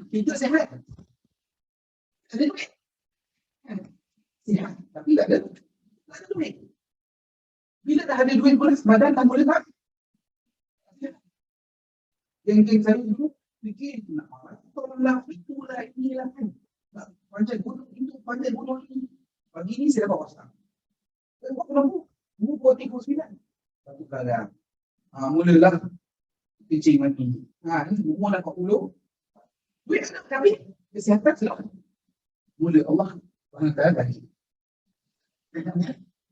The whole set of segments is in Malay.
kita sihat. Ada duit. Sihat. Tapi tak ada duit. Bila dah ada duit pun, badan tak boleh tak. Geng-geng saya dulu fikir, nak orang lah, itulah, inilah kan. Panjat gunung itu, panjat gunung ini. Pagi ni saya dapat WhatsApp. Saya buat lampu. Buku 39. Satu kadang. Mulalah kencing mati. Ni umur dah 40. Duit ada, tapi kesihatan selalu. Mula Allah SWT bagi.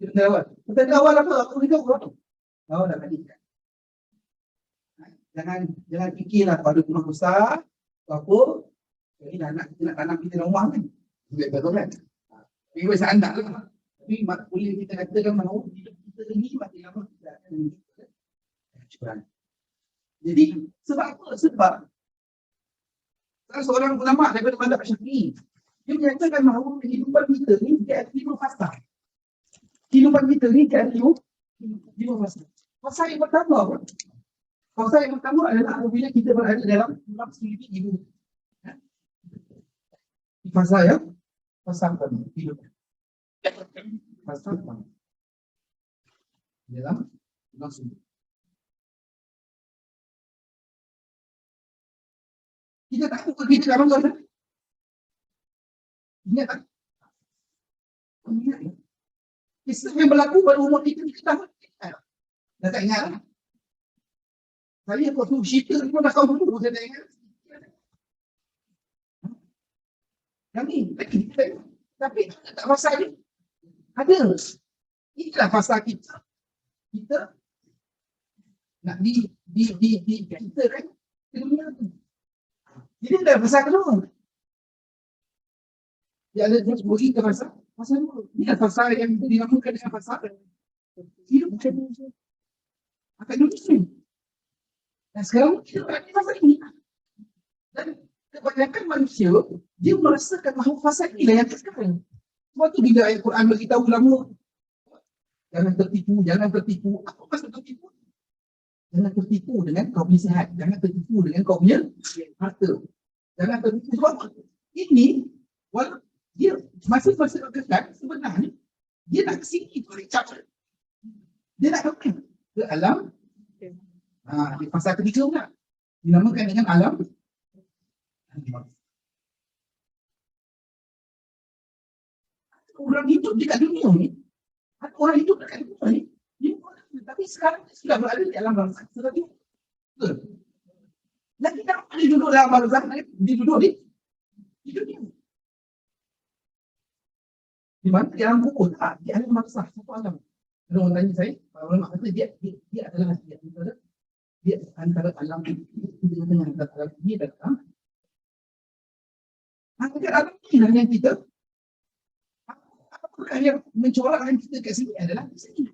Kita awal apa? Aku hidup berapa? Awal dah bagi. Jangan fikirlah pada rumah besar apa. Jadi anak kita nak tanam kita rumah kan. Betul kan? Tapi biasa anak lah. Tapi boleh kita katakan mahu hidup kita ini makin lama kita akan menunjukkan kecurangan. Jadi sebab apa? Sebab salah seorang ulama daripada mazhab Syafi'i, dia menyatakan bahawa kehidupan kita ni dia ada 5 fasa. Kehidupan kita ni dia ada 5 fasa. Fasa yang pertama apa? Fasa yang pertama adalah apabila kita berada dalam tulang selidik ibu. Fasa yang pertama hidup. Fasa pertama dalam tulang selidik. Kita tak tahu kita kat mana. Ingat tak? Ingat ya? Kisah yang berlaku pada umur kita tahun. Dah tak ingat lah. Saya waktu cerita pun dah tahu dulu. Saya tak ingat. Yang ni, tapi tak fasa dia. Ada. Inilah fasa kita. Kita nak kita kan ke dunia tu. Jadi ada fasa kedua. Dia ada bagi ke fasa dua. Ini adalah fasa yang dinamakan dengan fasa hidup akan dunia. Dan sekarang kita berada di fasa ini. Dan kebanyakan manusia, dia merasakan bahawa fasa inilah yang sekarang. Sebab tu bila ayat Quran beritahu lama, jangan tertipu. Apa maksud tertipu? Jangan tertipu dengan kau punya sihat. Jangan tertipu dengan kau punya harta. Jangan tertipu. Sebab ini, walaupun dia masa-masa kekal, sebenarnya, dia nak ke sini. Dia nak ke alam. Di fasa ketiga pula. Dinamakan dengan alam. Orang hidup dekat dunia ni. Orang hidup dekat dunia ni. Tapi sekarang sudah berada di alam barzakh. Dan kita ada duduk dalam barzakh, dia duduk di dunia. Di mana? Di alam kubur. Di alam barzakh. Satu alam. Ada orang tanya saya, orang kata dia adalah dia antara alam dengan alam ini dan alam. Antara alam ini dan yang kita, apakah yang mencorakkan kita kat sini adalah di sini.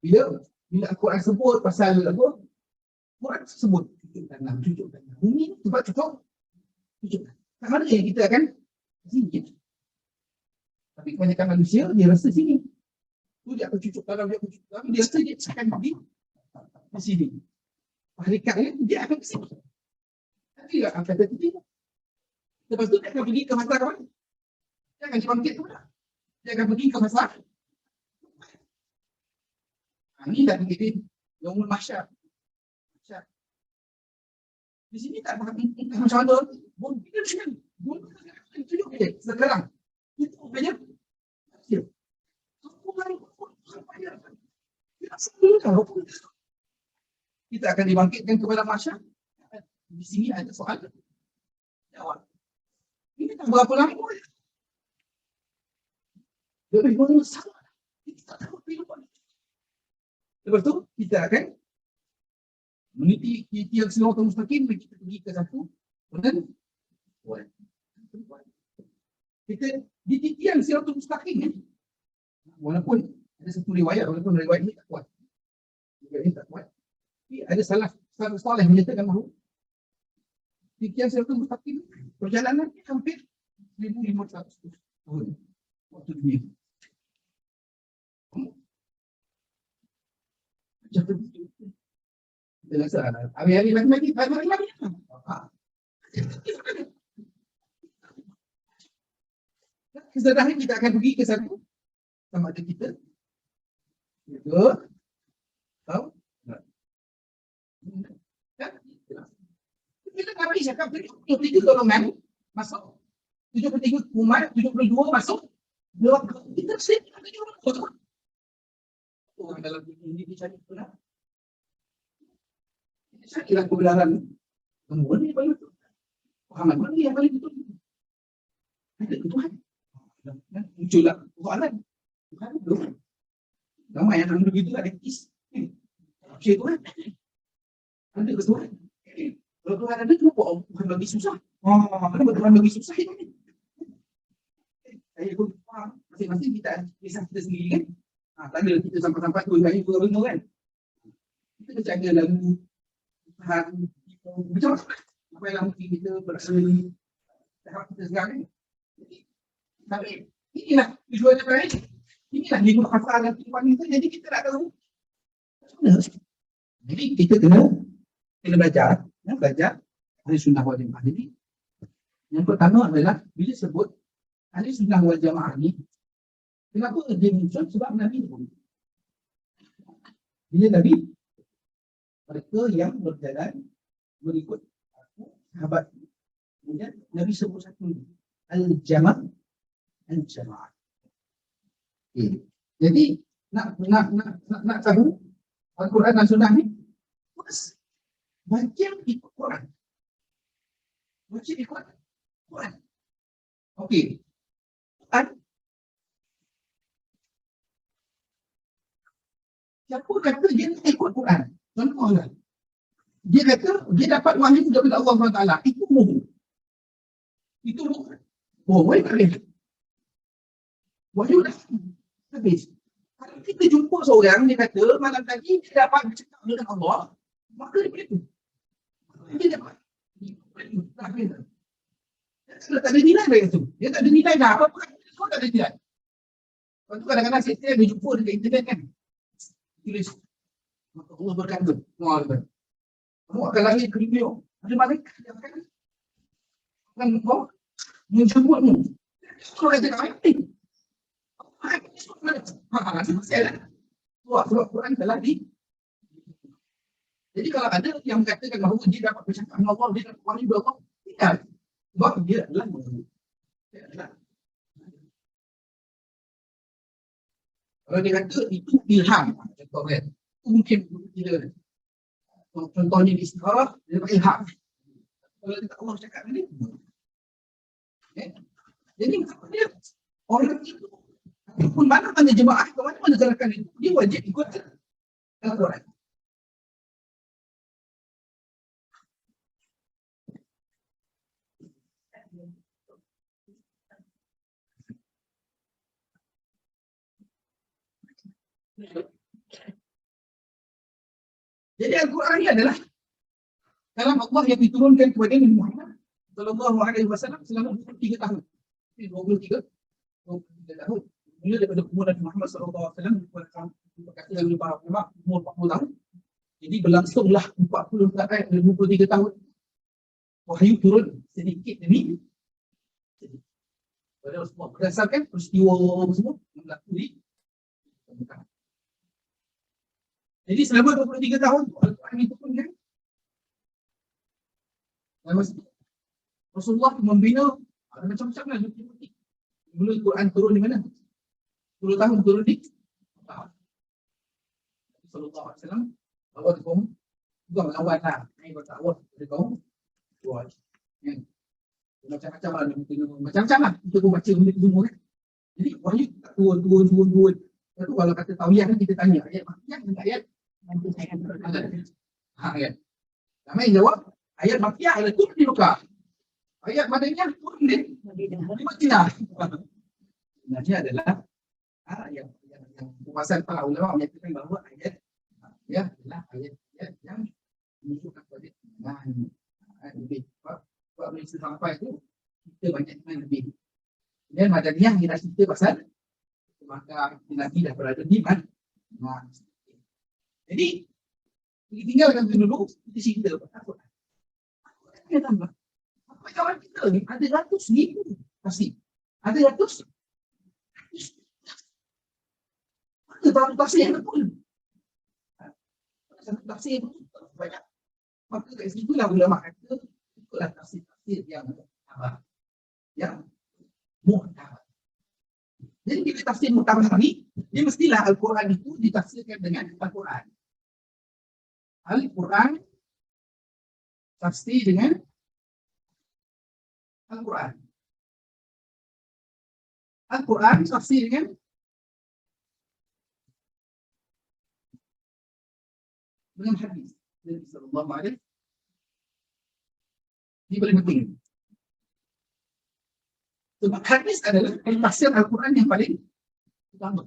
Bila Al-Quran sebut pasal apa? Quran sebut cucuk tanam. Bumi ni tempat cucuk tanam. Tak mana yang kita akan sini. Tapi kebanyakan manusia dia rasa sini. Tu dia akan cucuk tanam, dia rasa dia akan di sini. Hakikatnya dia akan ke sini. Tapi dia akan tertipu. Lepas tu dia akan pergi ke masa kawan. Dia akan dibangkit tu dah. Dia akan pergi ke masa. Ini dah menjadi Yaumul Mahsyar. Di sini tak macam mana. Kita sekali. Tunjuk dia sekarang. Itu banyak. Kita akan dibangkitkan kepada mahsyar. Di sini ada soal jawab. Ini tak berapa lama. Lebih banyak sama. Kita tak tahu kehidupan. Lepas tu kita akan meniti yang siratal mustaqim, kita pergi ke satu dan kita di titian siratal mustaqim ni, walaupun ada satu riwayat, walaupun riwayat ini tak kuat, tapi ada salah soleh menyatakan bahawa titian siratal mustaqim perjalanan hampir 1,500 tahun waktu dunia. Kita rasa hari-hari lagi. Kesedaran kita akan pergi ke satu sama ada kita tahu kan? Kita Nabi cakap 73 golongan masuk, 73 umat, 72 masuk, kita sendiri ada orang orang dalam ini dicari pula. Saya kira kebenaran semua ni paling betul. Muhammad mana yang paling betul? Ada Tuhan. Muncullah soalan. Tuhan belum. Nama yang orang begitu ada kis. Siapa Tuhan? Ada ke Tuhan? Kalau Tuhan ada tu buat Tuhan bagi susah. Mana Tuhan bagi susah ini? Saya pun faham. Masing-masing kita kisah kita sendiri kan. Tak ada kita sampai-sampai tu hari tu kan. Kita jaga lalu Tuhan macam apa yang mungkin kita berasa ni tahap kita sekarang ni. Tapi inilah tujuan yang baik. Inilah nilai khasar dan kehidupan kita. Jadi kita nak tahu. Jadi kita kena belajar. Belajar ahli sunnah wal jamaah. Jadi yang pertama adalah bila sebut ahli sunnah wal jamaah ni, kenapa dia muncul? Sebab Nabi pun. Bila Nabi, mereka yang berjalan berikut sahabat. Kemudian Nabi sebut satu al-jamaah. Al-jamaah. Okay. Jadi nak tahu Al-Quran dan Sunnah ni, baca ikut Quran. Baca ikut Quran. Okey. Siapa kata dia nak ikut Quran? Contohlah. Dia kata dia dapat wahyu daripada Allah SWT. Itu bohong. Itu bohong. Bohong. Wahyu tak boleh. Wahyu dah habis. Kalau kita jumpa seorang, dia kata malam tadi dia dapat bercakap dengan Allah, maka dia boleh tu. Dia dapat. Tak boleh. Kalau tak ada nilai dia tu. Dia tak ada nilai dah. Apa-apa semua tak ada nilai. Lepas tu kadang-kadang saya jumpa dekat internet kan. Tulis. Maka Allah berkata. Kamu akan lahir ke dunia. Ada malaikat yang akan menjemputmu. Kalau kata kami. Sebab Quran telah di. Jadi kalau ada yang mengatakan bahawa dia dapat bercakap dengan Allah, dia dapat wahyu Allah, tidak. Sebab dia adalah wahyu. Kalau dia kata itu ilham, contoh kan, mungkin tidak. Contohnya di sekolah, dia dapat ilham. Kalau dia tak Allah cakap ni, jadi dia orang itu pun mana jemaah, ke mana gerakan itu, dia wajib ikut Al-Quran. Jadi Al-Quran ini adalah kalam Allah yang diturunkan kepada Nabi Muhammad sallallahu alaihi wasallam selama 23 tahun. 23 tahun. Mula daripada umur Nabi Muhammad sallallahu alaihi wasallam berkata dengan para ulama umur 40 tahun. Jadi berlangsunglah 40 tahun dan 23 tahun. Wahyu turun sedikit demi sedikit. Pada semua berdasarkan peristiwa semua yang berlaku di permukaan. Jadi selama 23 tahun Al-Quran itu pun kan Rasulullah membina ada macam-macam lah. Mula Al-Quran turun di mana? 10 tahun turun di Sallallahu Alaihi Wasallam awal kaum juga melawan lah. Ini bertakwah dari kaum buat macam-macam lah. Macam-macam lah. Kita pun baca benda semua kan. Jadi wahyu tak turun. Itu kalau kata tawiyah kan kita tanya ayat makiyah dan ayat ayat. Ramai jawab ayat makiyah adalah turun di Mekah. Ayat Madaniyah turun di Madinah. Sebenarnya adalah yang pembahasan para ulama menyatakan bahawa ayat makiyah adalah ayat yang menunjukkan kepada iman lebih. Sebab bila sampai itu kita banyak iman lebih. Dan Madaniyah kita cerita pasal maka Nabi dah berada di mana. Jadi kita tinggalkan dulu kita cerita pasal Quran. Dia tambah kawan kita ni ada ratus ribu tafsir. Ada ratus. Mana tahu tafsir yang betul? Satu tafsir pun banyak. Maka kat situ lah ulama kata ikutlah tafsir-tafsir yang muhtabar. Yang muhtabar. Jadi bila tafsir muhtabar ni, dia mestilah Al-Quran itu ditafsirkan dengan Al-Quran. Al-Quran tafsir dengan Al-Quran. Al-Quran tafsir dengan hadis Nabi sallallahu alaihi. Ini paling penting. Sebab hadis adalah tafsir Al-Quran yang paling utama.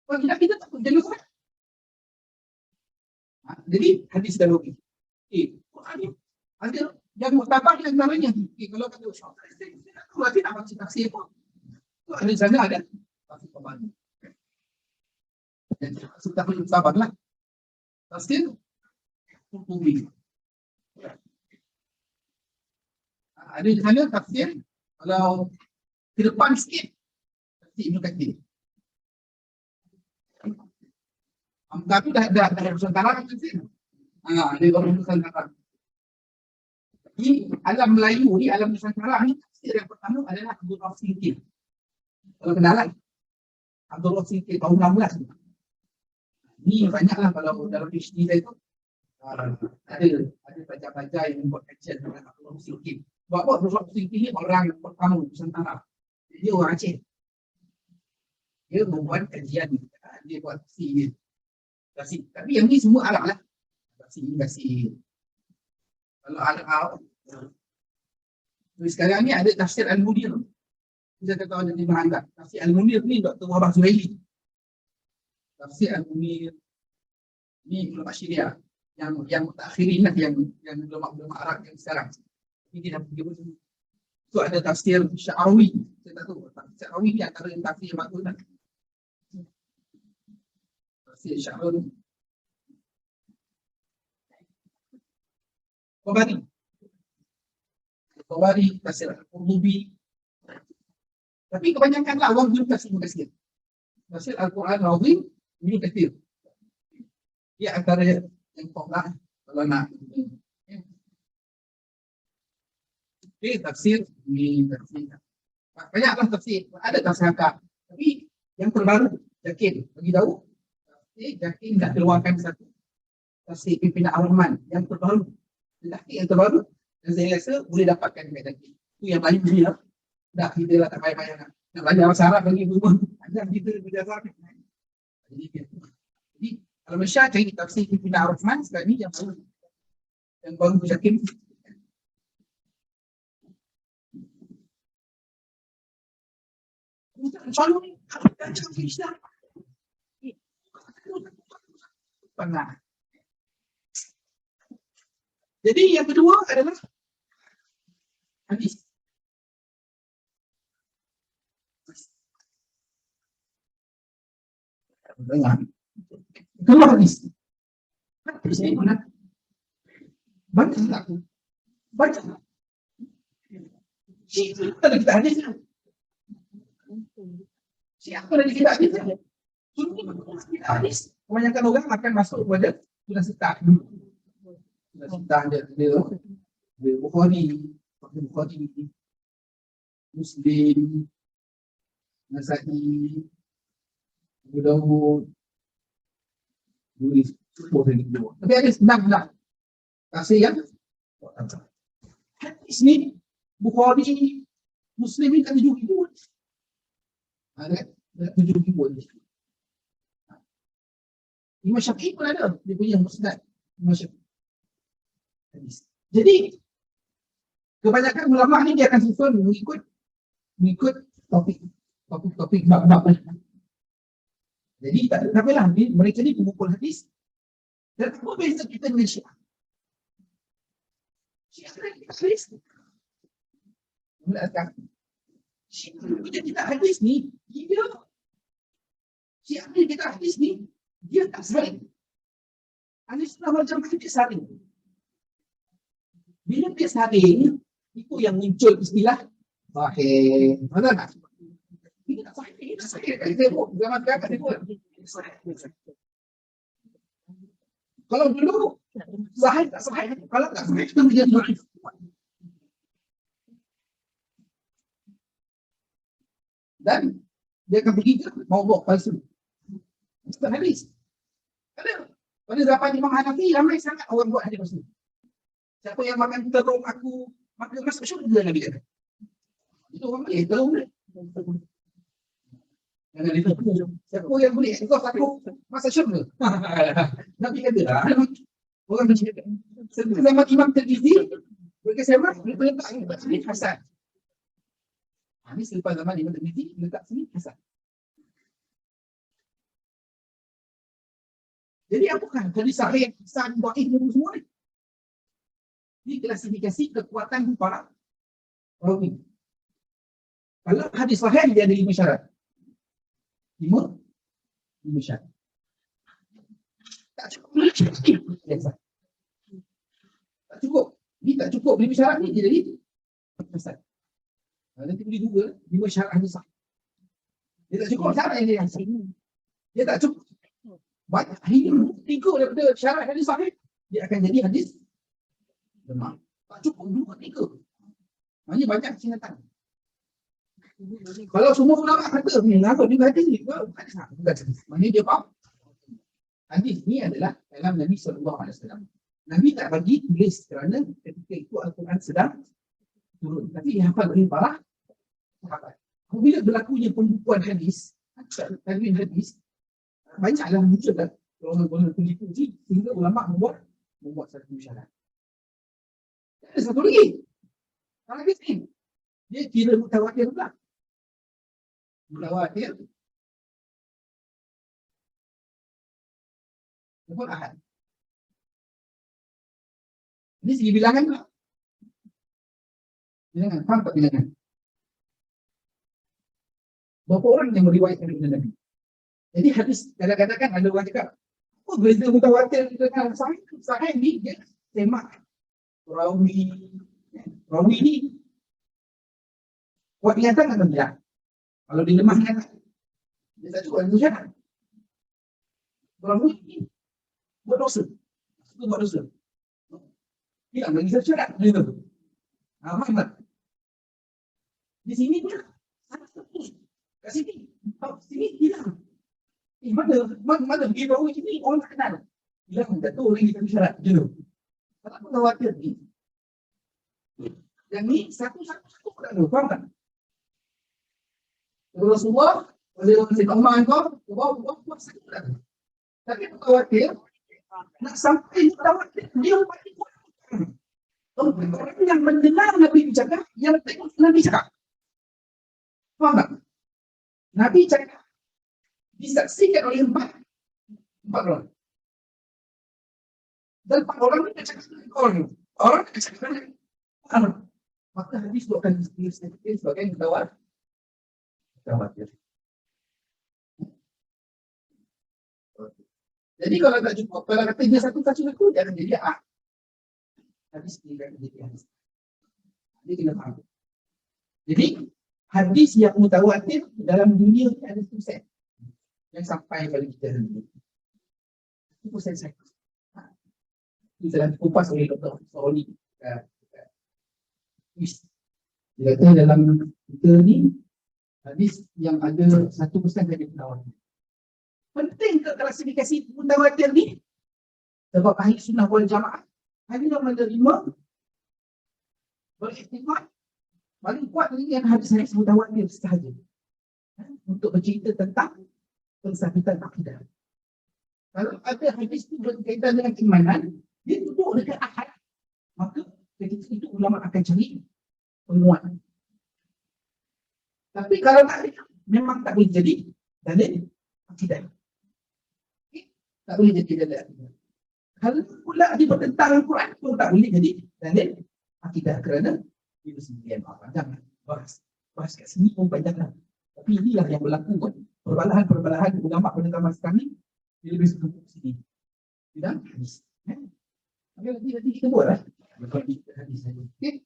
Kalau tidak kita tak jaga Quran. Jadi hadis dan logik. Quran ni ada yang muktabar yang namanya. Kalau kata kalau tidak baca tafsir pun, tu ada sana ada tafsir pembantu. Dan kita perlu sabarlah. Tafsir Qurtubi. Ada di sana tafsir kalau ke depan sikit tafsir Ibnu Katsir. Tapi dah Nusantara kan tafsir. Dia baru Nusantara. Di alam Melayu ni, alam Nusantara ni tafsir yang pertama adalah Abdul Rauf Singkil. Kalau kenalan Abdul Rauf Singkil tahun 16 ni. Ni banyaklah kalau dalam PhD saya tu ada pelajar-pelajar yang buat kajian dengan Abdul Rauf Singkil. Sebab apa? Abdul Rauf Singkil ni orang yang pertama Nusantara. Dia orang Aceh. Dia membuat kajian, dia buat tafsir. Tapi yang ni semua Arab lah. Tafsir. Kalau Arab, sekarang ni ada tafsir Al-Munir. Kita kata ada di Bahanda. Tafsir Al-Munir ni Dr. Wahbah Zuhaili. Tafsir Al-Munir ni ulama Syiah yang mutakhirin lah, yang ulama Arab yang sekarang. Ini dia dah pergi betul. So ada tafsir Sya'rawi. Saya tak tahu. Tafsir Sya'rawi ni antara yang tafsir yang bagus lah. Tafsir Sya'rawi. Tabari, tafsir Al-Qurtubi. Tapi kebanyakan lah orang belum tafsir Ibnu Katsir. Tafsir Al-Quran Al-Azim, Ibnu Katsir. Dia antara yang top lah kalau nak. Okay, tafsir ini tafsir. Banyaklah tafsir. Ada tafsir akak. Tapi yang terbaru, yakin bagi tahu. Yakin dah keluarkan satu tafsir pimpinan Ar-Rahman yang terbaru. Yang terbaru. Dan saya rasa boleh dapatkan dekat Yakin. Itu yang paling mulia. Dah kita lah tak payah-payah nak belajar bahasa Arab bagi semua. Ajar kita belajar Arab. Jadi kalau Malaysia cari tafsir pimpinan Ar-Rahman sekarang ni yang baru. Yang baru Yakin. Selalu ni macam Islam. Pernah. Jadi yang kedua adalah hadis. Kedua hadis. Hadis ni mana? Baca tak? Baca. Siapa lagi kita hadis? Siapa lagi kita hadis? Kita hadis. Kebanyakan orang akan masuk kepada sudah setak. Dia Bukhari, Muslim, Nasa'i, Abu Dawud, tapi ada senang lah. Kasih yang hadis ni Bukhari, Muslim ni tak 7,000. Ada 7,000. Imam Syafi'i pun ada. Dia punya musnad Imam Syafi'i. Jadi kebanyakan ulama ni dia akan susun mengikut topik bab-bab. Jadi tak apalah, mereka ni pemukul hadis. Dan apa beza kita dengan Syiah? Syiah kita hadis. Syiah kita hadis ni, Syiah kita hadis ni, dia tak saling. Ahli Sunnah wal Jamaah dia saling. Bila dia saling, itu itu yang muncul istilah sahih. Betul tak? Ini tak sahih, ini tak sahih. Kita pun zaman sekarang kita pun kalau dulu sahih tak sahih, kalau tak sahih kita menjadi dhaif. Dan dia akan pergi ke maudhu' palsu. Ustaz hadis. Pada zaman Imam Hanafi ramai sangat orang buat hadis palsu. Siapa yang makan terung aku maka masuk syurga, Nabi kata. Itu orang boleh terung boleh. Jangan itu. Siapa yang boleh engkau aku masuk syurga. Nabi kata orang bercakap. Sebab zaman Imam Tirmizi berkesamaan letak ini hasan. Ini selepas zaman Imam Tirmizi letak sini hasan. Jadi apakah hadis sahih, hasan, dhaif semua ni? Ini klasifikasi kekuatan para rawi. Kalau hadis sahih dia ada 5 syarat. 5 syarat. Tak cukup. Tak cukup. Ini tak cukup 5 syarat ni dia jadi hasan. Nanti boleh juga 5 syarat hadis sahih. Dia tak cukup syarat yang dia hasan. Dia tak cukup. Banyak hingga 3 daripada syarat hadis sahih dia akan jadi hadis lemah. Tak cukup 2, 3. Maknanya banyak singkatan. Kalau semua ulama kata ni nakut juga hadis ni, bukan hadis. Maknanya dia faham. Hadis ni adalah kalam Nabi sallallahu alaihi wasallam. Nabi tak bagi tulis kerana ketika itu Al-Quran sedang turun. Tapi dihafal oleh para sahabat. Apabila berlakunya pembukuan hadis, tadwin hadis, banyaklah muncul dan golongan-golongan puji-puji sehingga ulama membuat satu syarat. Ada satu lagi. Kalau hadis ni dia kira mutawatir pula. Mutawatir Bukan ahad. Ini segi bilangan tak? Bilangan, faham tak bilangan? Berapa orang yang meriwayatkan dari Nabi? Jadi hadis, kadang-kadang kan ada orang cakap, apa beza mutawatir dengan sahih? Sahih ni dia semak rawi ni kuat niatan atau tidak? Kalau dia lemah niatan, dia tak cukup dengan syarat. Rawi ni buat dosa. Itu buat dosa. Dia tak bagi syarat. Dia tu. Faham tak? Di sini pun kat sini. Sini hilang. Mana pergi bawah sini orang tak kenal. Hilang tak tahu lagi satu syarat. Dia tu. Tak pun khawatir ni. Yang ni satu-satu pun tak tahu. Faham tak? Rasulullah, oleh orang Sayyid Umar kau, buat sakit tak tahu. Tapi aku khawatir, nak sampai mutawatir, dia pasti buat. Orang yang mendengar Nabi bercakap, yang tengok Nabi cakap. Faham tak? Nabi cakap, disaksikan oleh empat orang. Dan 4 orang ni cakap orang cakap orang. Maka hadis itu akan disebut sebagai mutawatir. Jadi kalau tak cukup, kalau kata dia satu tak cukup, dia akan jadi hadis ini akan jadi hadis. Dia kena faham. Jadi hadis yang mutawatir dalam dunia ni ada 1 set yang sampai pada kita hari ini. Itu proses saya. Itu telah dikupas oleh Dr. Soroli. Dia kata dalam kita ni hadis yang ada 1% saja mutawatir. Penting ke klasifikasi mutawatir ni? Sebab ahli sunnah wal jamaah hanya menerima beriktikad paling kuat dengan hadis-hadis mutawatir sahaja untuk bercerita tentang pensabitan akidah. Kalau ada hadis itu berkaitan dengan keimanan, dia duduk dekat ahad, maka ketika itu ulama akan cari penguat. Tapi kalau tak ada, memang tak boleh jadi dalil akidah. Tak boleh jadi dalil akidah. Kalau pula dia bertentangan Al-Quran pun tak boleh jadi dalil akidah kerana dia bersendirian. Jangan bahas kat sini pun panjang. Tapi inilah yang berlaku kan. Perbalahan ulama pada zaman sekarang ni dia lebih suka sini. Tidak hadis. Nanti kita buat lah. Hadis saja. Okey.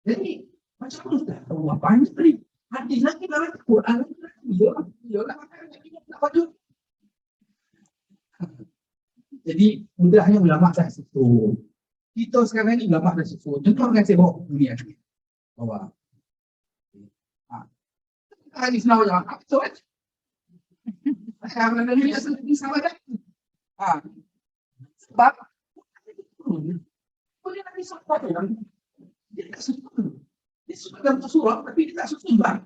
Jadi macam mana dah? Allah banyak ni. Hadis lagi dalam Quran lagi. Ya nak makan lagi nak baju. Jadi mudahnya ulama dah situ. Kita sekarang ni ulama dah situ. Contoh kan saya bawa dunia ni. Bawa. Hadis nak jawab. Apa tu? Karena Nabi sendiri sama dah. Sebab boleh Nabi SAW dia tak suka. Dia suka dalam surah tapi dia tak suka sembah.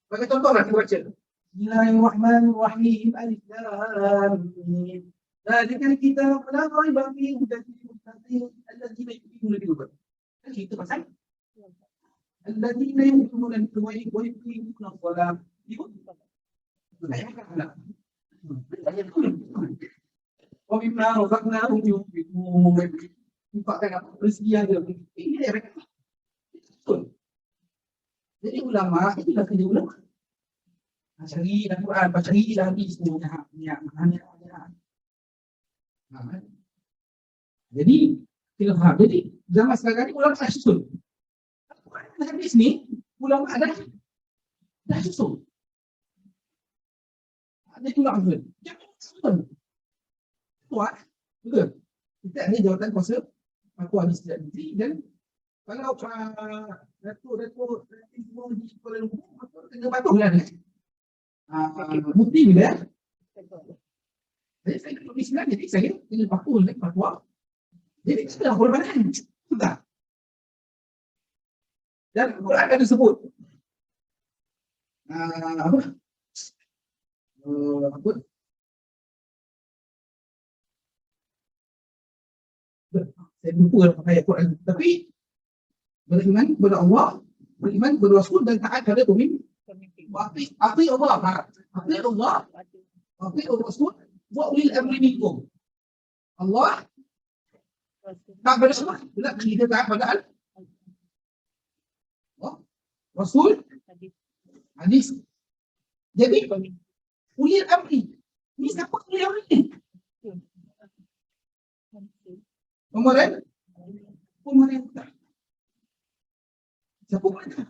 Bagi contohlah kita baca. Bismillahirrahmanirrahim. Alif Lam Mim. Zalikal kitab la raiba fihi hudan lil muttaqin alladzina yu'minuna bil ghaib. Kita pasal alladzina yu'minuna bil ghaib wa yuqimuna as-salah. Wa mimma razaqnahum yunfiqun. Infakkan apa rezeki ada. Ini dia mereka. Jadi ulama itulah kerja ulama. Cari dalam Quran, cari dalam hadis semuanya. Jadi kita faham. Jadi zaman sekarang ni ulama dah susun. Hadis ni ulama dah susun. Ada ulama jangan susun. Tuan, betul. Kita ada jawatan kuasa aku hadis tidak negeri dan kalau Datuk semua di Kuala Lumpur maka kena patuhlah dia. Bukti bila saya duduk di Sembilan jadi saya kena patuh dengan fatwa. Jadi kita dah berbadan. Sudah. Dan Quran ada sebut apa? Saya lupa ayat Quran. Tapi beriman kepada Allah, beriman kepada Rasul dan taat pada pemimpin. Apa Allah? Apa Rasul? Wa ulil amri minkum. Allah taat pada semua. Bila kita taat pada Allah, Rasul, hadis. Jadi ulil amri. Ini siapa ulil amri ni? Pemerintah. Siapa pemerintah?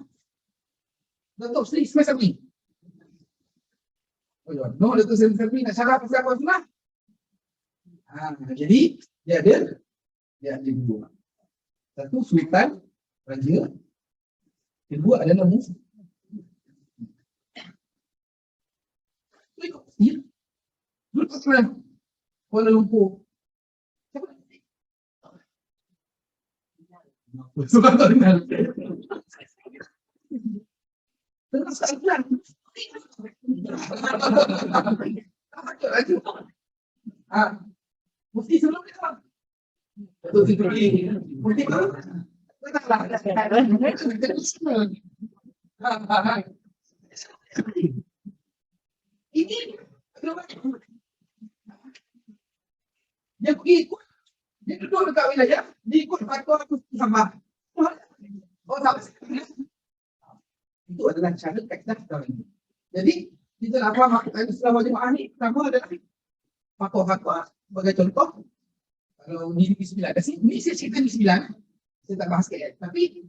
Datuk Seri Ismail Sabri. No, Datuk Seri Sabri nak syarah pasal apa sunnah? Jadi dia ada dua. Satu Sultan Raja. Kedua adalah Mufti. Dulu kat mana? Kuala Lumpur. Suka tak kenal. Terus tak kenal. Mufti sebelum ni apa? Mufti baru? Ini dia pergi ikut. Dia duduk dekat wilayah, dia ikut fatwa aku sama. Oh, tak. Itu adalah cara teknik kita ini. Jadi, kita nak faham Islam Jemaah ni, pertama adalah fatwa-fatwa. Sebagai contoh, kalau di Negeri Sembilan, ini saya cerita Negeri Sembilan, saya tak bahas KL. Tapi,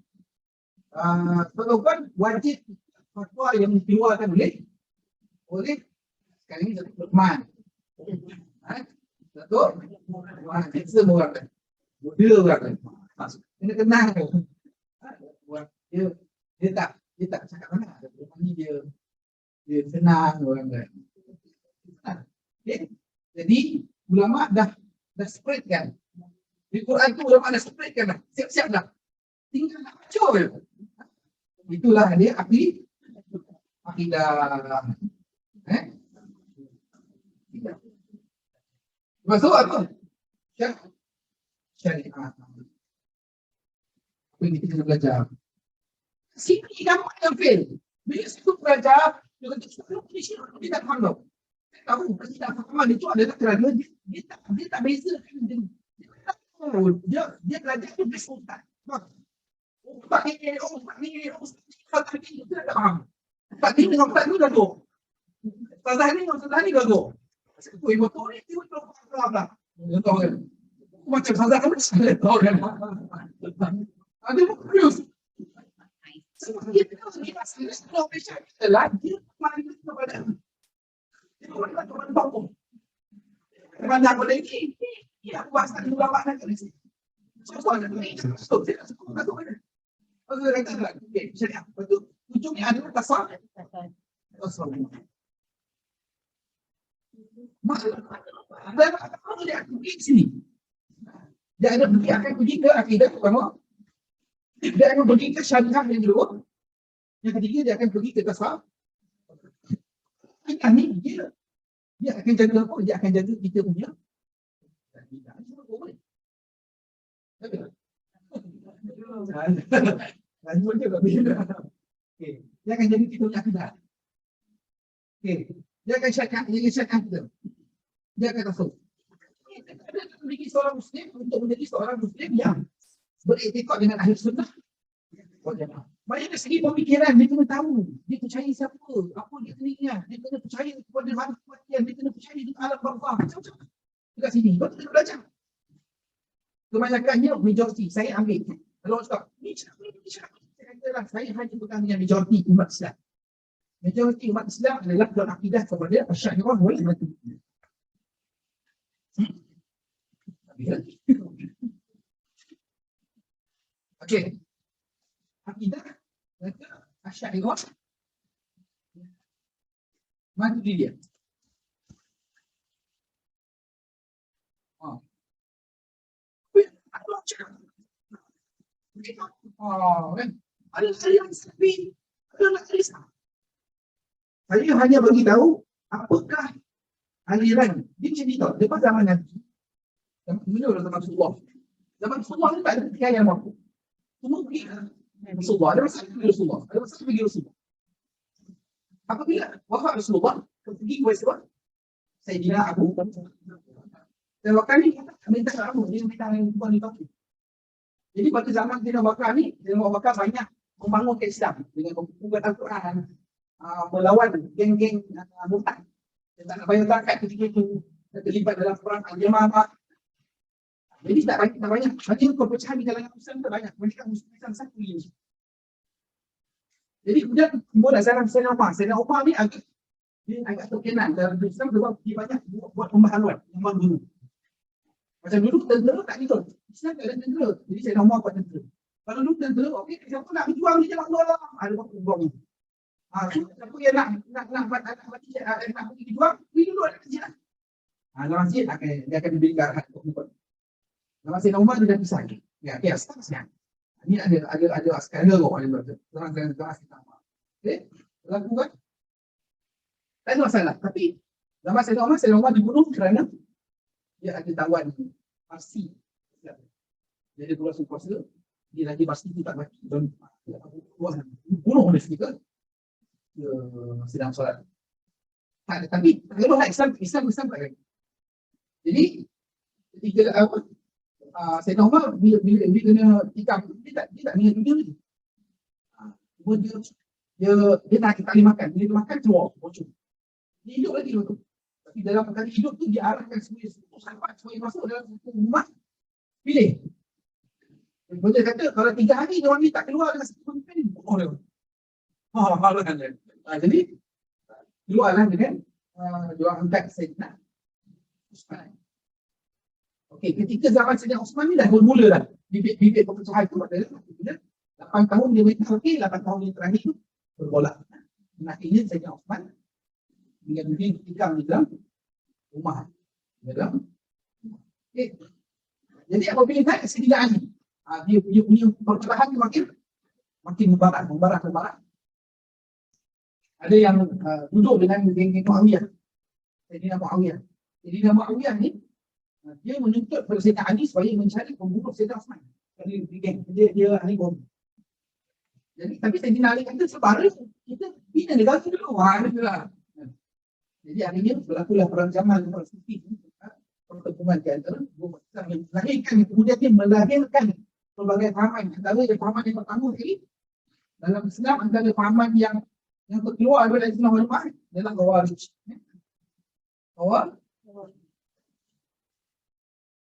tuan-tuan wajib fatwa yang dikeluarkan oleh sekarang ini Datuk Luqman. Datuk semua orang muda orang kena kenal dia tak cakap mana ni dia senang orang lain. Jadi ulama dah spread kan di Quran tu, ulama dah spread kan dah siap-siap dah tinggal nak baca je. Itulah dia akidah masuk apa? Syariat. Apa yang kita kena belajar? Sini kamu yang fail. Bila situ belajar, dia kata, dia tak faham tau. Tahu, tidak fahaman itu adalah kerana dia tak beza. Dia belajar tu beza ustaz. Ustaz ni, dia tak faham. Ustaz ni dengan ustaz ni gaduh. Ustazah ni dengan ustazah ni gaduh. Aku ibu tu ni tiba-tiba faham lah. Dia tahu kan. Macam sahaja kamu salah tahu kan. Ada serius. Kalau Malaysia kita lah, dia mana kepada dia kepada orang bangkong. Mana aku lagi? Ya, aku asal dulu lama nak kerja. So, ada ni, so dia suka tu mana? Aku kata lah, okey, misalnya apa tu? Ujungnya ada tasawuf. Tasawuf. Masalah apa dia pergi ke sini? Dia ada pergi akan pergi ke akidah pertama. Dia akan pergi ke syariah yang kedua. Yang ketiga dia akan pergi ke tasawuf. Ini dia akan jaga apa? Dia akan jaga kita punya. Dia akan jadi kita punya akidah. Dia akan syariah kita. Dia akan tasawuf. Menjadi seorang Muslim untuk menjadi seorang Muslim yang beriktikad dengan ahli sunnah. Banyak dari segi pemikiran, dia kena tahu. Dia percaya siapa, apa dia kena ingat. Dia kena percaya kepada hari kematian. Dia kena percaya dengan alam barzah. Macam-macam. Dekat sini, kau kena belajar. Kebanyakannya majoriti, saya ambil. Kalau cakap, ni cakap, saya katalah, saya hanya pegang dengan majoriti umat Islam. Majoriti umat Islam adalah dalam akidah kepada Asy'ariyah wal Maturidiyah. Okey. Akidah Asy'ariyah Maturidiyah. Kan? Ada aliran salafi, ada aliran. Saya hanya bagi tahu apakah aliran. Dia macam ni tau. Lepas zaman Nabi, zaman Rasulullah. Zaman Rasulullah ni tak ada tiga yang mampu. Semua pergi Rasulullah. Ada masalah pergi Rasulullah. Ada masalah pergi Rasulullah. Apabila wafat Rasulullah, pergi ke siapa? Sayyidina Abu Bakar. Dan waktu ni minta Abu, dia minta yang bukan ni tahu. Jadi pada zaman Sayyidina Abu Bakar ni, Sayyidina Abu Bakar banyak membangun Islam dengan membuat Al-Quran, melawan geng-geng murtad. Dia tak nak bayar zakat ketika itu, terlibat dalam perang Al-Yamamah. Jadi tak banyak. Macam perpecahan di kalangan Muslim tak banyak. Mereka Muslim satu ini. Jadi kemudian mula zaman Sayyidina Umar ni agak terkenal dalam Islam sebab dia banyak buat pembaharuan yang baru. Macam dulu tentera tak gitu. Islam tak ada tentera. Jadi Sayyidina Umar buat tentera. Kalau dulu tentera, okey, siapa nak berjuang ni jalan Allah. Ada waktu buang ni. Siapa yang nak pergi berjuang, pergi dulu ada masjid lah. Dalam masjid dia akan diberi arahan untuk berjuang. Dalam Sayyidina Umar dia dah pisah. Ya, okey, asasnya. Ini ada askar ada roh ada terang kita. Okey, lagu kan? Tak ada masalah. Tapi zaman Sayyidina Umar dibunuh kerana dia ada tawan Parsi. Jadi keluar puasa, dia lagi Parsi tu tak mati. Dan bunuh oleh kita sedang solat. Tapi kalau Islam tak ada. Jadi ketika apa? Sayyidina Umar bila kena tikam, dia tak minat dunia lagi. Dia nak tak boleh makan. Bila dia makan keluar bocor. Dia hidup lagi tu. Tapi dalam perkara hidup tu dia arahkan semua sahabat supaya masuk dalam satu rumah pilih. Boleh kata kalau 3 hari dia orang ni tak keluar dengan satu pemimpin, bunuh dia. Jadi keluarlah dengan dia orang angkat Sayyidina Uthman. Okey, ketika zaman Sayyidina Uthman ni dah bermula dah. Bibit perpecahan tu pada 8 tahun dia beritahu, okey, 8 tahun yang terakhir tu bergolak. Akhirnya Sayyidina Uthman dengan dia ditikam di dalam rumah. Okey. Jadi apabila naik Sayyidina Ali, dia punya perpecahan makin membarak. Ada yang duduk dengan geng-geng Muawiyah. Sayyidina Muawiyah ni dia menuntut pada Sayyidina Ali supaya mencari pembunuh Sayyidina Uthman. Dia ahli bom. Jadi tapi Sayyidina Ali kata sebara kita bina negara dulu. Itulah. Jadi akhirnya berlakulah perang Jamal pertemuan di antara dua Islam yang melahirkan, kemudian dia melahirkan pelbagai pahaman. Antara pahaman yang pertama sekali dalam Islam, antara pahaman yang terkeluar daripada Islam ulama adalah Khawarij.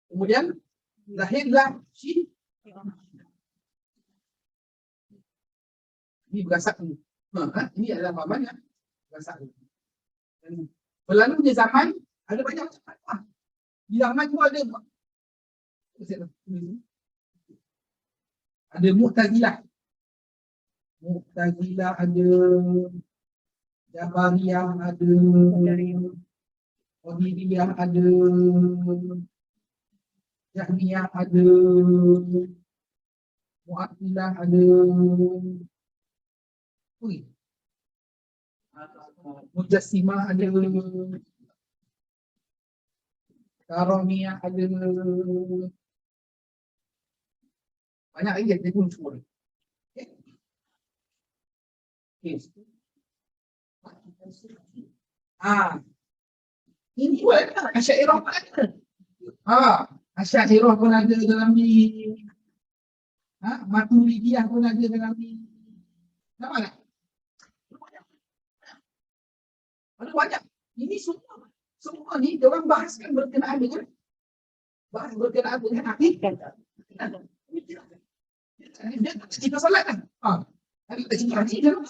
Kemudian lahirlah Syiah. Ini berdasarkan Ini adalah pahaman yang bahasa Arab. Dan berlalunya zaman ada banyak macam fatwa. Di zaman tu ada Mu'tazilah. Mu'tazilah ada, Jabariyah ada, Qadiriyah ada, Jahmiyah ada, Mu'attilah ada, Mujassimah ada, Karamiyah ada, banyak lagi yang pun semua. Ini pun ada, Asy'ariyah pun ada. Asy'ariyah pun ada dalam ni. Maturidiyah pun ada dalam ni. Nampak tak? Ada banyak. Ini semua ni diorang bahaskan berkenaan dengan hakikat. Dia tak cerita solat kan? Ada tak cerita haji dalam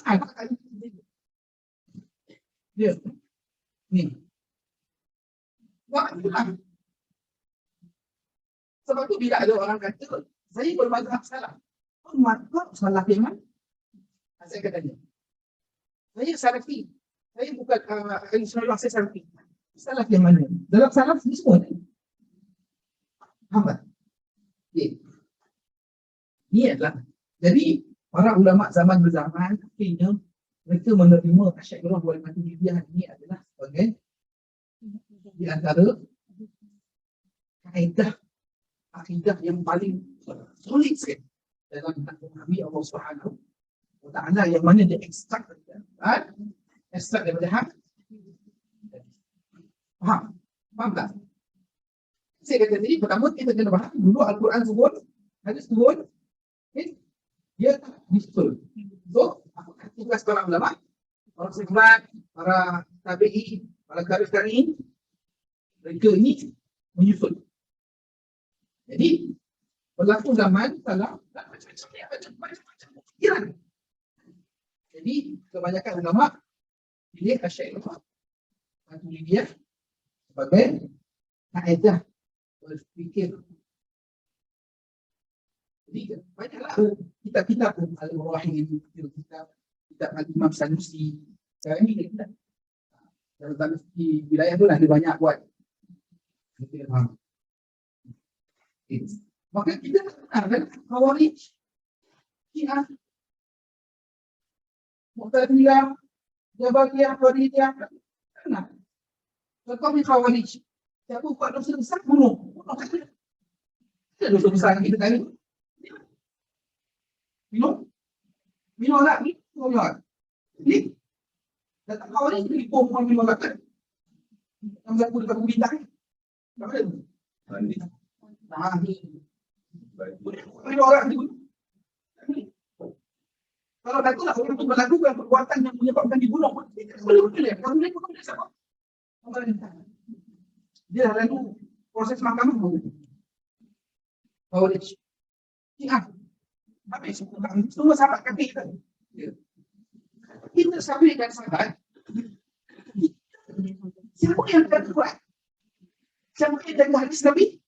dia. Ni. Sebab tu bila ada orang kata, saya bermazhab salah. Mazhab salah yang mana? Saya kata dia. Saya salafi. Saya bukan Islam, saya salafi. Salaf yang mana? Dalam salaf ni semua ni. Faham tak? Okay. Ni adalah. Jadi, para ulama zaman berzaman, akhirnya mereka menerima Asy'ariyah wal Maturidiyah ini adalah sebagai di antara kaedah akidah yang paling solid sekali dalam memahami Allah Subhanahu wa Ta'ala, yang mana dia ekstrak daripada hak. Faham tak? Saya kata tadi, pertama kita kena faham dulu Al-Quran turun, hadis turun, dia disusul. So, apa tugas para ulama, para sahabat, para tabi'in, para garis tabi'in, mereka ini menyusul. Jadi, berlaku zaman salah dan macam-macam pikiran. Jadi, kebanyakan ulama pilih Asy'ariyah Maturidiyah sebagai kaedah berfikir. Jadi banyaklah kitab-kitab Al-Murahim, kitab Imam Sanusi. Sekarang ni kita dalam di wilayah tu lah dia banyak buat. Maka kita kenal Khawarij, Syiah, Mu'tazilah, Jabariyah, Qadiriyah. Kenal. Contoh ni Khawarij. Siapa buat dosa besar, bunuh. Ada dosa besar yang kita kali. Minum tak? Minum tak? Ni datang Khawarij ni pom minum tak? Yang berlaku dekat bintang ni. Tak ada. Minum tak? Kalau takutlah orang tu melakukan perbuatan yang menyebabkan dibunuh, boleh betul ya? Kalau boleh bunuh dia siapa? Dia lalu proses mahkamah. Khawarij. Habis semua sahabat kafir kita. Kita sahabat dan sahabat. Siapa yang kata kuat? Siapa yang jaga hadis Nabi?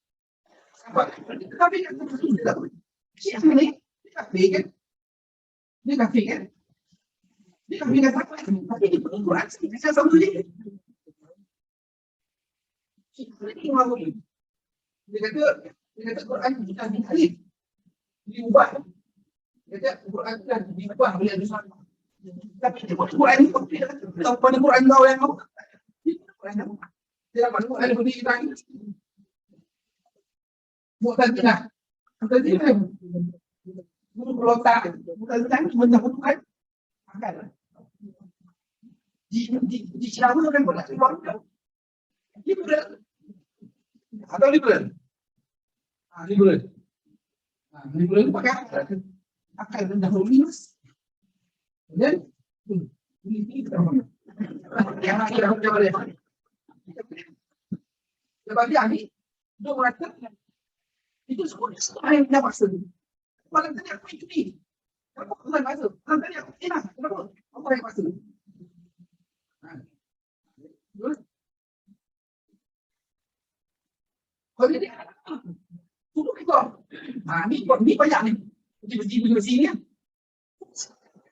Sahabat. Tapi kata tidak. Siapa ni? Dia kafir kan? Dia kafir kan? Dia kafir kan sahabat. Tapi dia perlu Quran. Saya sama dia. Dia kata Quran kita dikhalif. Diubah. Dia kata Quran kita diubah oleh Al-Quran. Tapi dia buat Quran ni tahu pada Quran kau yang kau. Dia dapat Quran berdiri kita ni. Mu'tazilah. Mu'tazilah. Guru pelontar. Mu'tazilah ni benda Quran. Akal. Di Jawa kan boleh keluar. Liberal. Atau liberal? Liberal. Liberal itu pakai akal rendah minus. Kemudian, ini kita ngomong. Yang akhir aku jawab dia. Sebab dia ni, dia mengatakan, itu semua yang dia maksud. Malam tadi aku itu ni. Kenapa aku bukan maksud? Malam tadi aku enak. Kenapa? Allah yang pasti. Kalau dia tunduk itu. Ni banyak ni. Besi ni.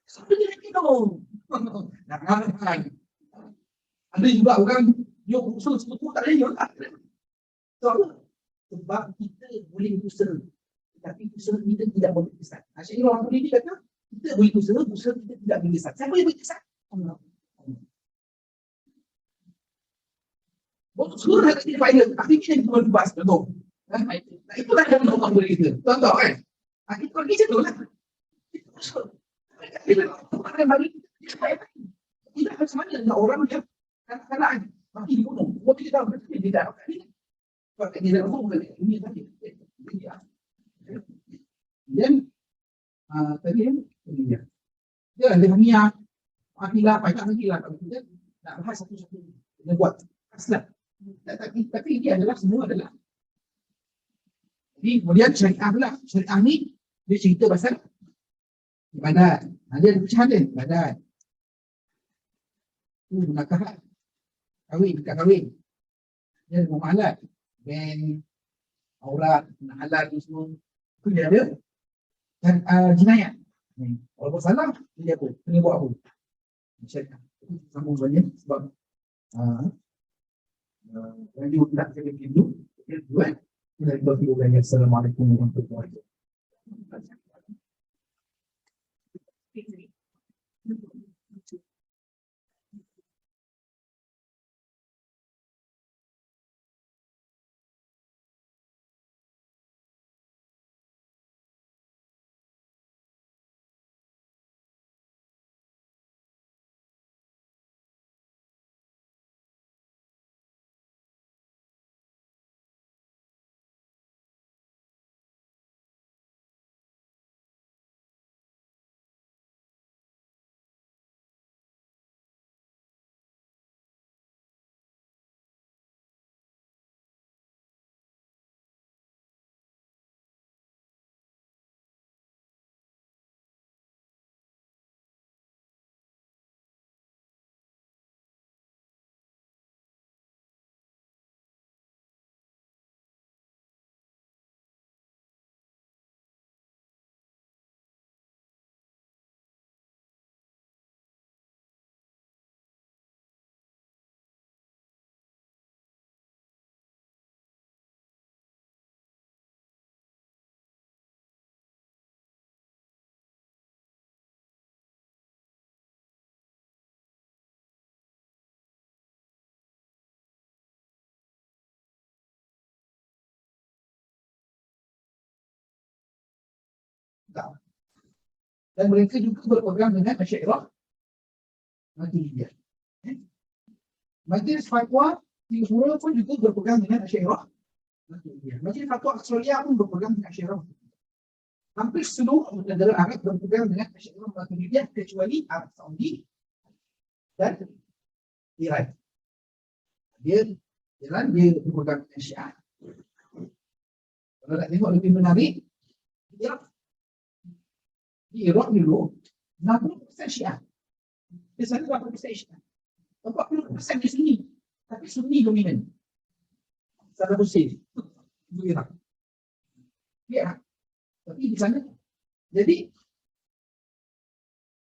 Sampai dia gitu. Jangan. Ada juga orang dia usul sebut tak ada yang sebab kita boleh usaha. Tapi usaha kita tidak boleh besar. Asyik orang boleh dia kata kita boleh usaha kita tidak boleh besar. Siapa yang boleh besar? Allah. Seluruh hati kita faedah. Tapi kita boleh bahas betul. Itulah yang Allah boleh kita. Contoh kan? Kita pergi macam tu lah. Kita usaha. Kita bagi kita. Tidak macam mana dengan orang yang kanak-kanak mati di gunung. Semua kita tahu. Dia tak dapat ni. Sebab dia tak tahu. Ini tadi. Dan tadi dia ada hamiah. Akilah, banyak lagi lah. Kalau kita nak bahas satu-satu. Dia buat aslat. Tapi ini adalah semua adalah. Jadi kemudian syariah pula. Syariah ni dia cerita pasal ibadat. Dia ada pecahan dia. Ibadat. Nakahat. Kahwin, dekat kahwin. Dia ada muamalat. Ben, aurat, halal ni semua. Itu dia ada. Dan jinayat. Walaupun salah, dia apa? Kena buat apa? Syariah. Sambung sebenarnya sebab radio tidak kena pindu. Dua. Assalamualaikum warahmatullahi wabarakatuh. Dan mereka juga berpegang dengan Asy'ariyah Maturidiyah. Majlis Fatwa Singapura pun juga berpegang dengan Asy'ariyah Maturidiyah. Majlis Fatwa Australia pun berpegang dengan Asy'ariyah. Hampir seluruh negara Arab berpegang dengan Asy'ariyah Maturidiyah kecuali Arab Saudi dan Iran. Iran dia berpegang dengan Syiah. Kalau nak tengok lebih menarik, di Iraq dulu 60% Syiah. Di sana 80% Syiah. 40% di sini. Tapi Sunni dominan. Saddam Hussein. Di Iraq. Ya. Tapi di sana. Jadi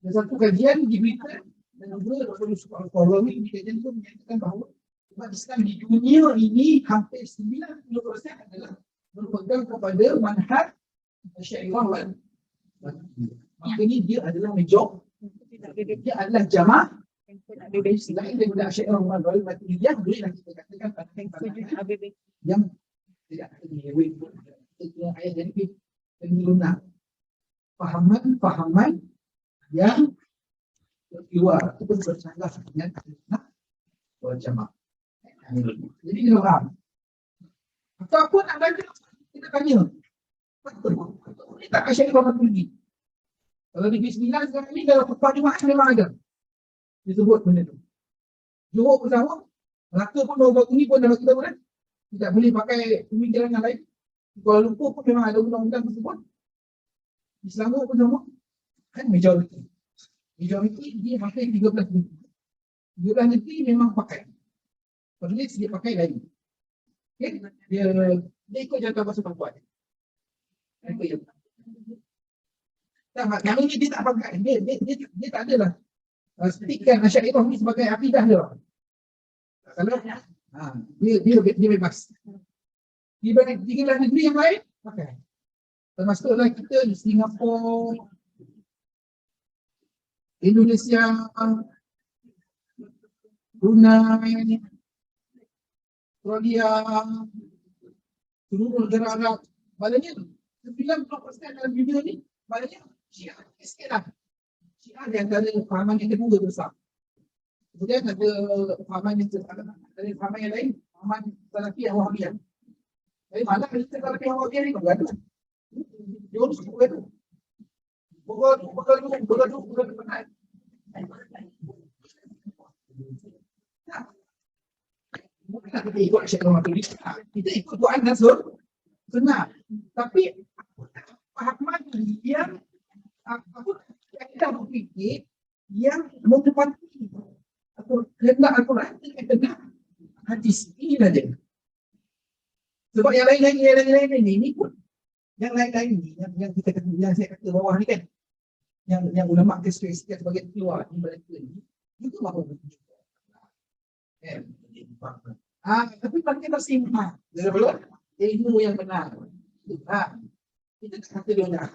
ada satu kajian di berita dan juga Dr. Yusuf Al-Qaradawi di kajian itu menyatakan bahawa umat Islam di dunia ini hampir 90% adalah berpegang kepada manhaj Asy'ariyah. Maka ini dia adalah major. Dia adalah jamaah selain daripada Asy'ariyah Maturidiyah, bolehlah kita katakan yang tidak ada ayat yang lebih penyelunang fahaman yang keluar ataupun bercanggah dengan jamaah. Jadi kita faham. Ataupun anda kita tanya, boleh tak Asy'ariyah Maturidiyah? Kalau di Bismillah sekarang ni dalam khutbah Jumaat memang ada disebut benda tu. Johor pun sama, Melaka pun baru-baru ni pun dalam kita bulan tidak boleh pakai pemikiran yang lain. Kuala Lumpur pun memang ada undang-undang tersebut. Di Selangor pun sama, kan majoriti. Majoriti dia pakai 13 negeri. 13 negeri memang pakai. Penulis dia pakai lain. Okay? Dia ikut jangka bahasa perempuan. Dia ikut jangka. Tak, yang ini dia tak pakai. Dia tak adalah setikan Asy'ariyah ni sebagai akidah dia. Kalau dia bebas. Di balik 13 negeri yang lain pakai. Termasuklah kita di Singapura, Indonesia, Brunei, Australia, seluruh negara Arab. Maknanya 90% dalam dunia ni maknanya Syiah sikit lah. Syiah di antara fahaman yang kedua besar. Kemudian ada fahaman yang lain, fahaman Salafi yang Wahabiyah. Jadi mana kita Salafi yang Wahabiyah ni bergaduh. Dia orang suka bergaduh. Bergaduh penat. Bukan kita ikut Asy'ariyah Maturidiyah. Kita ikut Quran dan Sunnah. Tapi fahaman yang kita berfikir yang menepati atau kehendak Al-Quran dengan kehendak hadis. Inilah dia. Sebab yang lain-lain ini pun yang lain-lain ni yang kita kata, yang saya kata bawah ni kan, yang ulama keskripsikan sebagai keluar di mereka ni itu mahu berjumpa. Tapi mereka masih iman daripada ilmu yang benar. Kita tak kata dia nak.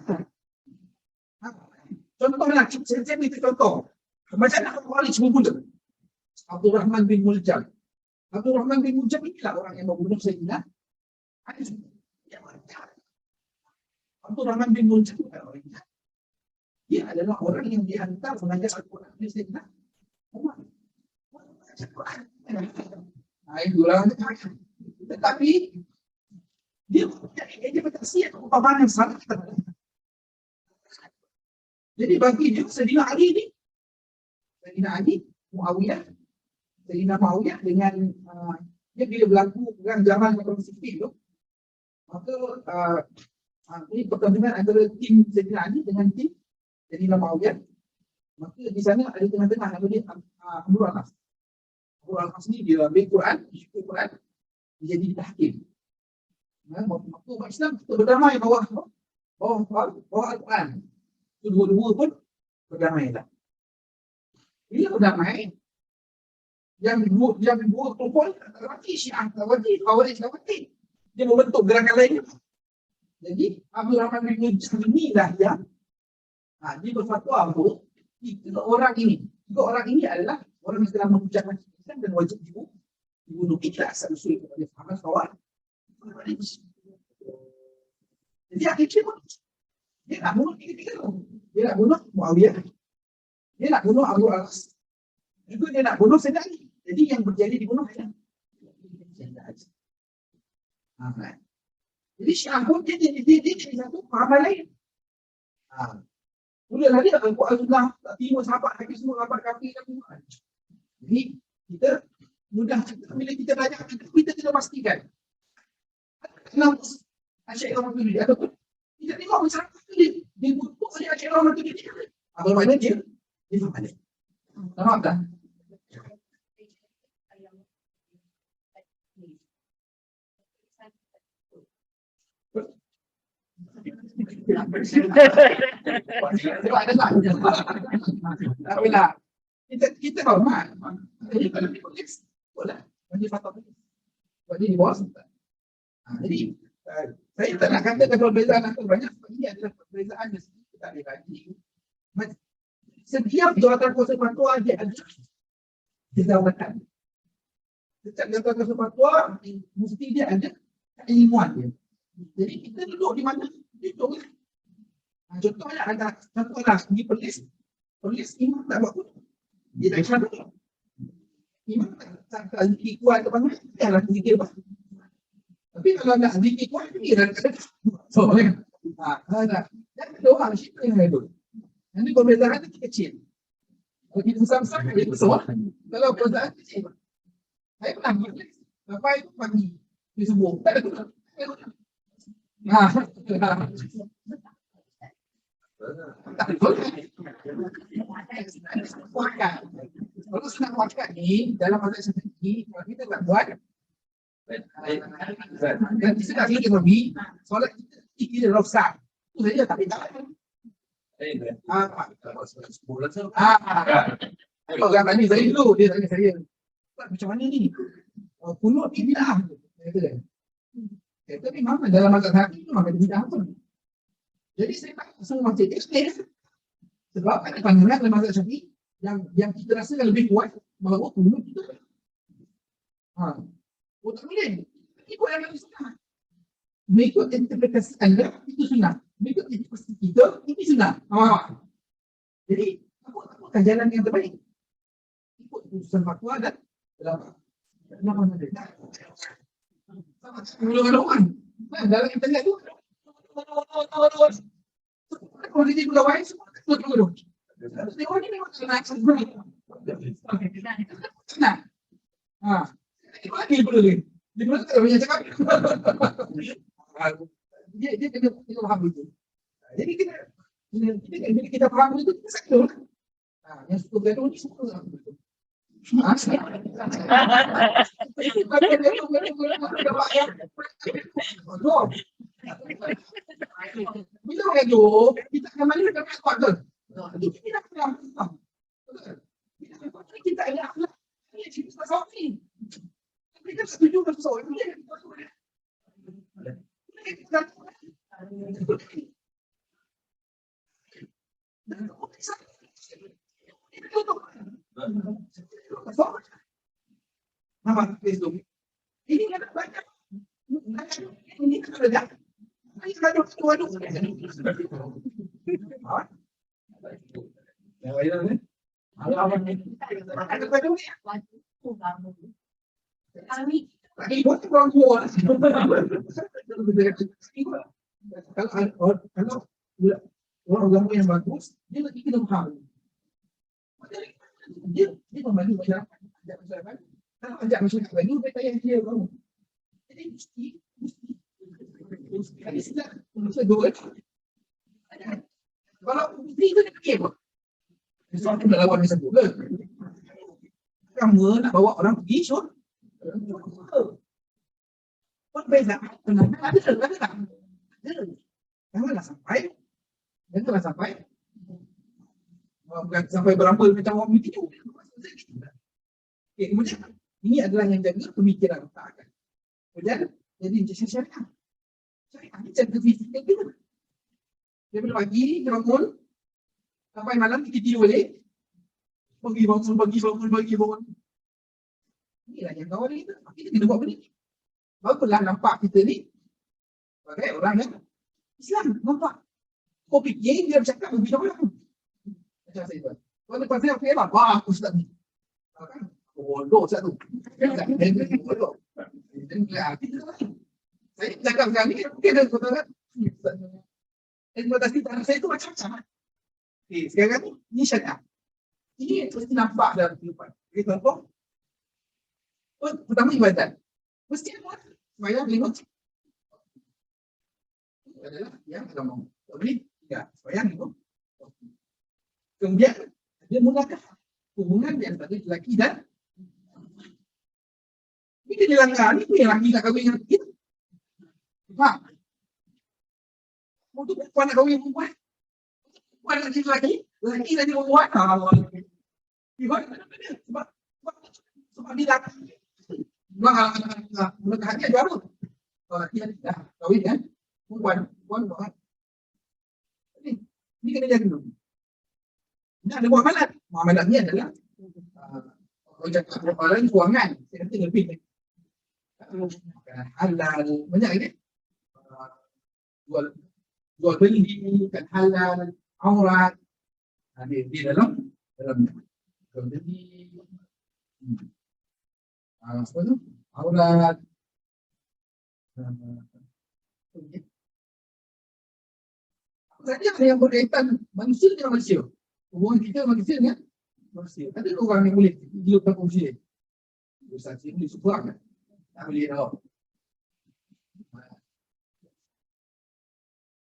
Contohlah, saya beri contoh. Macam mana Khawarij membunuh Abdul Rahman bin Muljam. Abdul Rahman bin Muljam inilah orang yang membunuh Sayyidina Ali. Abdul Rahman bin Muljam dia adalah orang yang dihantar mengajar Al-Quran oleh Sayyidina Umar. Tetapi dia interpretasi atau pemahaman yang salah. Jadi bagi dia Sayyidina Ali ni, Sayyidina Ali, Sayyidina Muawiyah dengan dia bila berlaku perang zaman Perang Siffin tu, maka ini pertandingan antara tim Sayyidina Ali dengan tim Sayyidina Muawiyah. Maka di sana ada tengah-tengah nama dia Amr al-As. Amr al-As ni dia ambil Quran, dia ikut Quran, dia jadi tahkim. Maka umat Islam kita berdamai bawah Al-Quran. Dua-dua pun berdamai lah. Bila berdamai, yang dua kelompok lelaki Syiah Khawarij, Khawarij. Dia membentuk gerakan lain. Jadi Abdul Rahman bin Muljam inilah yang dia berfatwa bahawa tiga orang ini adalah orang yang telah mengucapkan Islam dan wajib dibunuh. Inilah asal usul kepada fahaman Khawarij. Jadi akhirnya dia nak bunuh tiga-tiga. Dia nak bunuh Muawiyah. Dia nak bunuh Abu al-As. Juga dia nak bunuh Sayyidina Ali. Jadi yang berjaya dibunuh adalah Sayyidina Ali. Jadi Syiah pun dia jadi satu fahaman lain. Mulalah dia Al-Quran Sunnah tak terima sahabat kafir semua, sahabat kafir dan semua. Jadi kita mudah bila kita belajar kita kena pastikan. Kenapa Asy'ariyah Maturidiyah ataupun kita tengok masyarakat dia butuh oleh Asy'ariyah Maturidiyah. Apa makna dia faham balik. Faham tak? Kita hormat. Jadi kalau ditulis, boleh. Bagi fatwa itu. Bagi di bawah. Jadi saya tak nak katakan perbezaan antara banyak. Ini adalah perbezaan yang kita boleh bagi. Setiap jawatan kuasa fatwa dia ada jawatan. Setiap jawatan kuasa fatwa mesti dia ada keilmuan dia. Jadi kita duduk di mana? Duduk. Contohnya ada contohlah di pelis imam tak buat pun. Dia tak islam dulu. Imam tak zikir kuat ke mana? Janganlah zikir apa. Tapi kalau nak zikir kuat, dia dah kata. So, kan? Dan ada orang syaitan yang hidup. Nanti perbezaan itu kecil. Kalau kita besar-besar, dia besar. Kalau perbezaan kecil. Saya pernah pelis. Sampai pagi. Dia subuh. Tak ada guna. Tak ada guna. Kuatkan. Kalau senang kuatkan ni, dalam mazhab Syafi'i, kalau kita tak buat, dan kita tak lagi Nabi, solat kita tidak rosak. Itu saja, tapi tak. Kalau orang tanya saya dulu, dia tanya saya, macam mana ni? Kunut ni bidah. Kata memang dalam mazhab Syafi'i memang ada bidah pun. Jadi saya tak semua macam explain. Sebab ada pandangan dalam mazhab Syafi'i yang kita rasakan lebih kuat bahawa kunut itu. Oh tak boleh. Ikut yang kami sunnah. Mengikut interpretasi anda, itu sunnah. Mengikut interpretasi kita, ini sunnah. Jadi, apakah jalan yang terbaik? Ikut keputusan fatwa dan dalam mana sama orang. Dalam internet tu, kalau dia juga baik, semua betul. Tengok ni memang senang. Senang. Lagi pula dia. Dia pula tak banyak cakap. Dia kena faham itu. Jadi kita faham itu, kita sakit. Yang suka gaduh ni suka lah. Bila gaduh, kita akan mana dekat kuat tu. Kita nak faham. Kita ada akhlak. Kita sakit. Kita setuju dengan soal ini. Nama Facebook ini ada banyak. Ini kerja. Ini kerja waduh. Yang lain ni? Ada waduh ni. Lagi buat orang tua. Kalau orang agama yang bagus, dia lagi kena faham. Dia membantu masyarakat. Kalau ajak masyarakat baru, dia tanya dia baru. Jadi mesti. Ada silap. Mesti dua. Kalau mesti itu dia pergi apa? Sesuatu nak lawan masa dua. Kamu nak bawa orang pergi, so pun beza. Ada tak? Janganlah sampai. Bukan sampai berampul macam orang begitu. Okay, kemudian ini adalah yang jaga pemikiran tak akan. Kemudian jadi macam syariah. Syariah ni cara fisikal kita. Daripada pagi bangun sampai malam kita tidur balik. Pagi bangun. Inilah yang kawan kita. Kita kena buat benda ni. Barulah nampak kita ni sebagai orang yang Islam. Nampak. Kau fikir dia bercakap lebih orang. Macam saya buat. Kalau lepas saya fikir lah, wah aku Ustaz ni. Kan? Bodoh Ustaz tu. Dia bodoh. Saya cakap sekarang ni, mungkin ada kata-kata eksploitasi tanah saya tu macam-macam. Okay, sekarang ni syariah. Ini mesti nampak dalam kehidupan. Okay, contoh. Pertama ibadat. Mesti ada sembahyang 5 waktu. Adalah yang agama. Tak boleh tidak sembahyang 5 waktu. Kemudian ada munakah hubungan di antara lelaki dan ini dia langgar ni yang lelaki nak kahwin dengan kita. Faham? Untuk perempuan nak kahwin perempuan. Perempuan nak jadi lelaki nak jadi perempuan. Sebab dia lelaki. Memang anak-anak munakah hati ada apa? Kalau lelaki dah kahwin kan perempuan buat. Ini kena jaga dulu. Ini ada muamalat. Muamalat ni adalah kalau cakap berapa lain kewangan. Saya kata lebih. Halal. Banyak ni. Jual beli, kan halal, aurat. Di dalam jual beli. Apa tu? Aurat. Saja yang berkaitan manusia dengan manusia. Hubungan kita manusia dengan manusia. Ada orang yang boleh hidup tanpa manusia. Ustaz ini sebuah kan? Tak boleh tahu.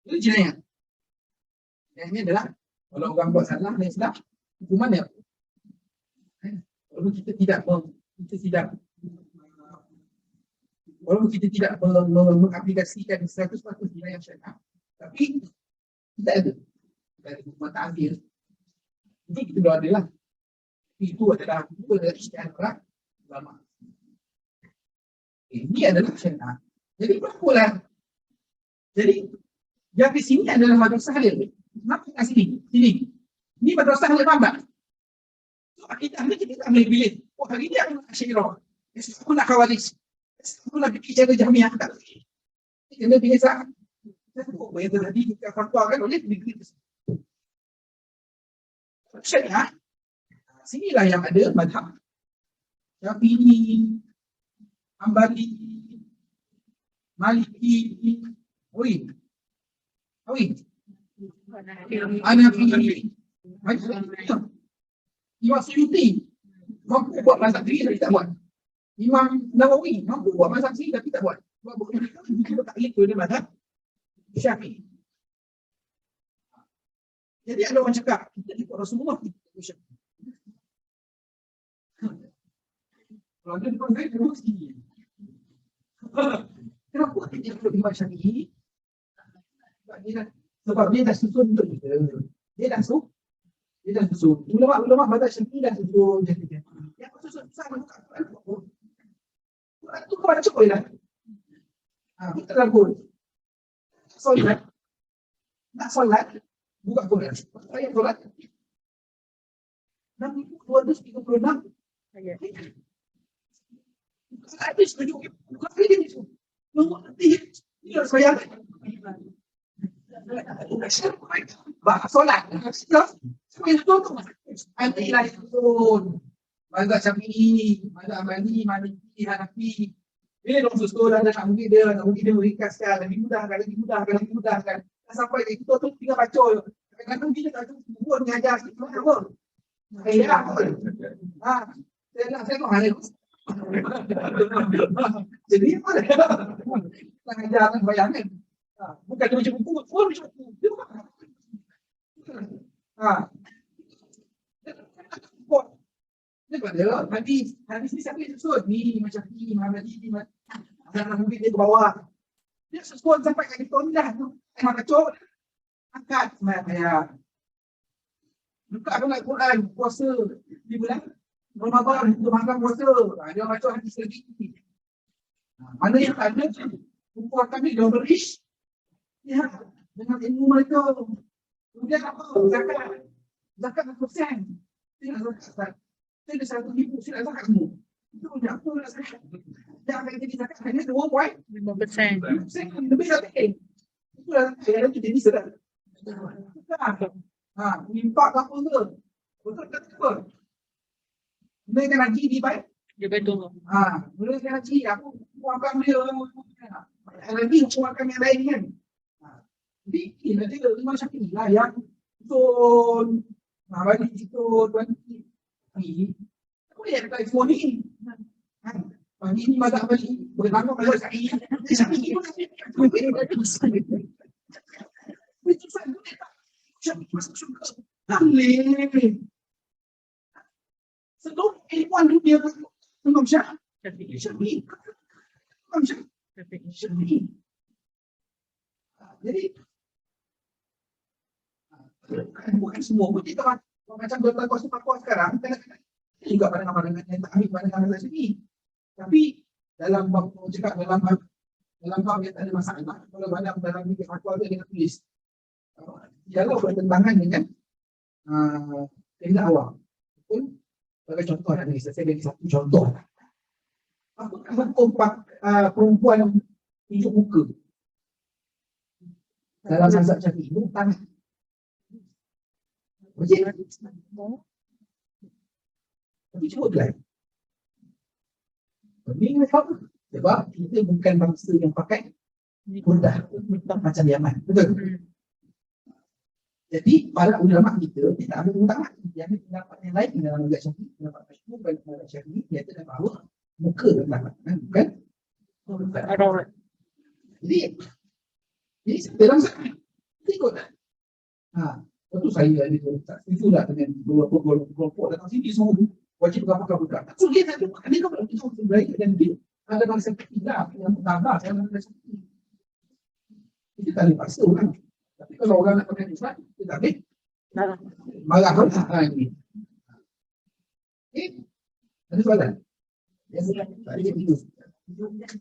Itu jenayah. Jenayahnya adalah kalau orang buat salah dan silap, hukuman dia. Walaupun kita tidak mengaplikasikan 100% nilai yang syariah, tapi kita ada hukuman ta'zir. Itu kita dah ada lah. Itu adalah istiadat para ulama. Ini adalah syariah. Jadi berlakulah. Jadi yang di sini adalah madrasah halil. Kenapa kat sini? Sini. Ini madrasah halil tambah. So akidah ni kita tak boleh pilih. Oh hari ni aku nak Asy'ariyah. Esok aku nak Khawarij. Esok aku nak fikir cara Jahmiyah. Tak boleh. Kena pilih sah. Apa yang tadi kita fatwakan oleh negeri tersebut. Syariah. Sinilah yang ada mazhab Syafi'i, Hambali, Maliki, Hanafi, Imam Suyuti mampu buat mazhab sendiri tapi tak buat. Imam Nawawi mampu buat mazhab sendiri tapi tak buat. Sebab bukan kita tak ikut dia mazhab Syafi'i. Jadi ada orang cakap kita ikut Rasulullah, kita ikut Syafi'i. Kalau ada depan saya terus gini. Kenapa kita ikut Imam Syafi'i? Sebab dia dah susun untuk kita. Dia dah susun. Ulama mazhab Syafi'i dah susun. Yang susun sama bukan Quran. Quran tu kau baca je lah. Kita lagu. Solat. Nak solat. Buka Quran. Ayat solat. 6,236 ayat. Ada setuju. Bukan ini tu. Nombor nanti. Ini harus bayar. Bahas solat. Semua yang tu. Nanti lah itu. Mazhab Syafi'i, mazhab Hambali, Maliki, Hanafi. Bila orang susun ada nak mungkin dia meringkaskan, lebih mudahkan. Sampai itu tu tinggal baca. Kadang-kadang kita tak tahu buat mengajar kita apa. Saya nak tengok hal itu. Jadi apa dia? Tak ajar kan bayangan. Bukan dia macam buku, pun macam buku. Dia hadis ni siapa yang susun? Ni macam ni, Muhammad ni, jangan mungkin dia ke bawah. Dia susun sampai kat kita ni dah tu. Kacau, angkat sebenarnya. Buka dengan Quran, puasa di bulan Ramadan, untuk makan puasa. Dia baca hadis lagi. Mana yang tak ada, ukur kami dia berish. Ya, dengan ilmu mereka. Kemudian apa? Zakat. Zakat 100%. Tidak zakat. Saya ada 100,000, saya nak zakat semua. Itu punya apa nak zakat? Jangan akan jadi zakat hanya 2.5%. Lebih zakat. Itulah saya ada jadi sedar. Impak apa ke? Betul tak apa? Menaikkan haji di baik? Dia betul. Menaikkan haji, aku buangkan dia. Lebih buangkan yang lain kan? Jadi, nanti Imam Syafi'i lah yang betul. Bagi itu, Tapi, aku lihat kat semua ni. Pagi ni mazhab Hambali, berlama mazhab Syafi'i. Syafi'i pun itu saya boleh tak? Syafi'i masuk syurga. Boleh. Seluruh ilmuwan dunia Imam Syafi'i. Imam Syafi'i. Jadi, bukan semua pun kita macam tuan-tuan kuasa sekarang, kadang-kadang juga pandangan-pandangan yang tak ambil pandangan sini. Tapi dalam cakap dalam bab yang tak ada masalah, kalau dalam bilik fatwa dia dengan tulis. Dialog bertentangan dengan kehendak awam. Pun sebagai contoh dari saya bagi satu contoh. Apakah hukum perempuan tunjuk muka dalam mazhab Syafi'i? Tangan. Wajib. Tapi cuba gelap. Ini sebab kita bukan bangsa yang pakai mudah macam Yaman. Betul? Jadi para ulama kita tidak ambil utama. Dia ambil pendapat yang lain dalam mazhab Syafi'i, pendapat masyhur dan mazhab Syafi'i iaitu bahawa muka adalah bukan. Jadi dalam ikut. Tentu saya tak setuju lah dengan beberapa kelompok datang sini semua wajib pakai budak. So dia tak ada, dia kalau itu baik dan dia ada rasa tidak yang pertama saya rasa itu tak dipaksa orang. Tapi kalau orang nak pakai Islam, dia tak boleh. Marah lah ini. Okay, ada soalan? Tak ada itu.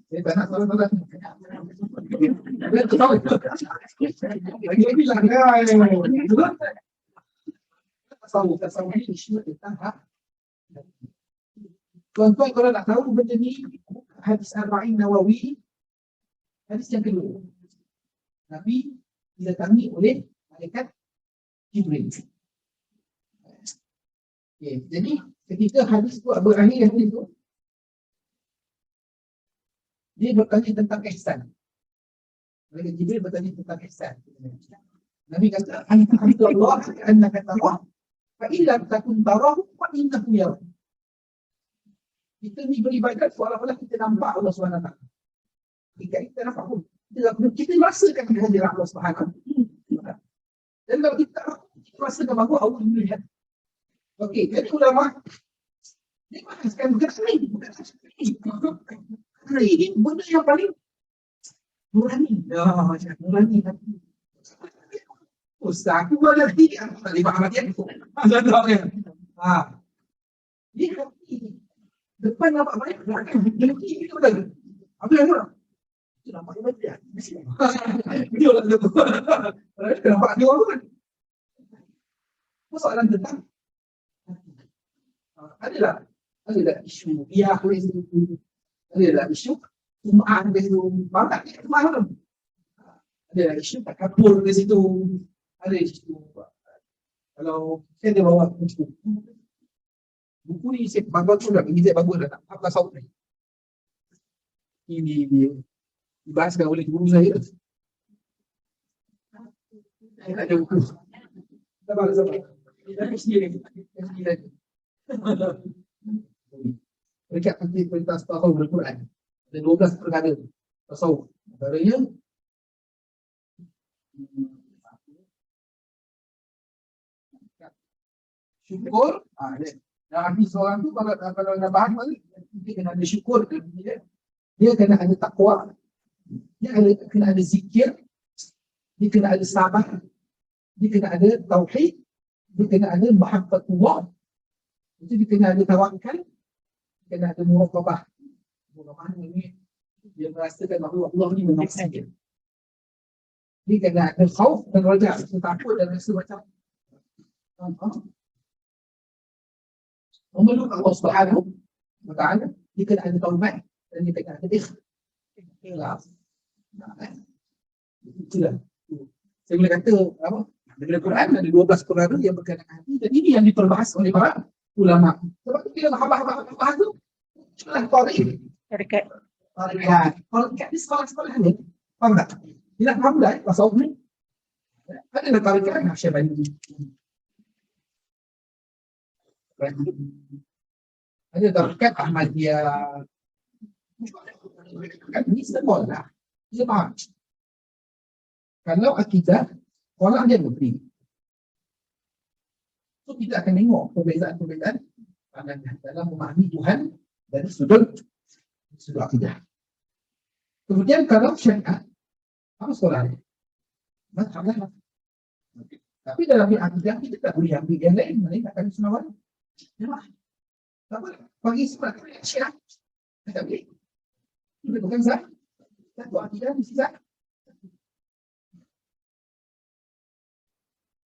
Saya tak nak soalan. Lagi bilang tasawuf ini isu tentang hak. Tuan-tuan kalau nak tahu benda ni, hadis Arba'in Nawawi, hadis yang kedua. Nabi didatangi oleh malaikat Jibril. Okay, jadi ketika hadis itu berakhir itu, dia bertanya tentang ihsan. Malaikat Jibril bertanya tentang ihsan. Nabi kata, "Anta Allah ka'annaka tarah, fa illam takun tarahu fa innahu yarak." Kita ni beribadat seolah-olah kita nampak Allah SWT. Jika kita nampak pun, kita rasakan kehadiran Allah SWT. Dan kalau kita rasakan bahawa Allah melihat. Okey, jadi ulama dia bahaskan berani, bukan ini benda yang paling nurani. Nurani. Ustaz, aku boleh hati, tak boleh faham hati aku. Tak tahu kan? Dia hati. Depan nampak banyak, belakang. Dia hati, dia betul. Apa yang orang? Itu nampak dia banyak. Dia orang tu. Dia nampak dia orang kan? Soalan tentang adalah isu dia boleh itu. Adalah isu Jumaat di situ. Banyak Jumaat. Ada isu takabur di situ. Ada isu kalau saya ada bawa buku ni saya bagus tu dah bagi saya bagus dah tak apa saut ni. Ini dia dibahaskan oleh guru saya. Saya tak ada buku. Sabar. Kita sendiri. Mereka penting perintah tasawuf Al-Quran. Ada 12 perkara tasawuf. Antaranya syukur. Nabi seorang tu kalau nak bahas lagi, dia kena ada syukur ke dia kena ada takwa, dia kena ada zikir, dia kena ada sabar, dia kena ada tauhid, dia kena ada mahabbatullah, dia kena ada tawakal, dia kena ada muraqabah. Muraqabah ni dia merasakan bahawa Allah ni mengasihi dia. Dia kena ada khauf dan raja, takut dan rasa macam memeluk Allah Subhanahu wa ta'ala. Dia kena ada taubat dan dia kena ada ikhlas. Itulah. Saya boleh kata apa? Dalam Quran ada 12 perkara yang berkaitan dengan hati dan ini yang diperbahas oleh para ulama. Sebab tu kita bahas tu itulah tarikat. Kalau di sekolah-sekolah ni, faham tak? Tidak faham dah tasawuf ni. Ada tarikat Naqsyabandi. Ada tarikat Ahmadiyah. Ini semua lah. Kita faham. Kalau akidah, orang dia beri. So kita akan tengok perbezaan-perbezaan pandangan dalam memahami Tuhan dari sudut akidah. Kemudian kalau syariat, apa sekolahnya? Mazhablah. Tapi dalam akidah kita tak boleh ambil yang lain, mana akan senawan. Tak boleh. Bagi sebab syariat, tak boleh. Kita bukan sah. Satu akidah mesti sah.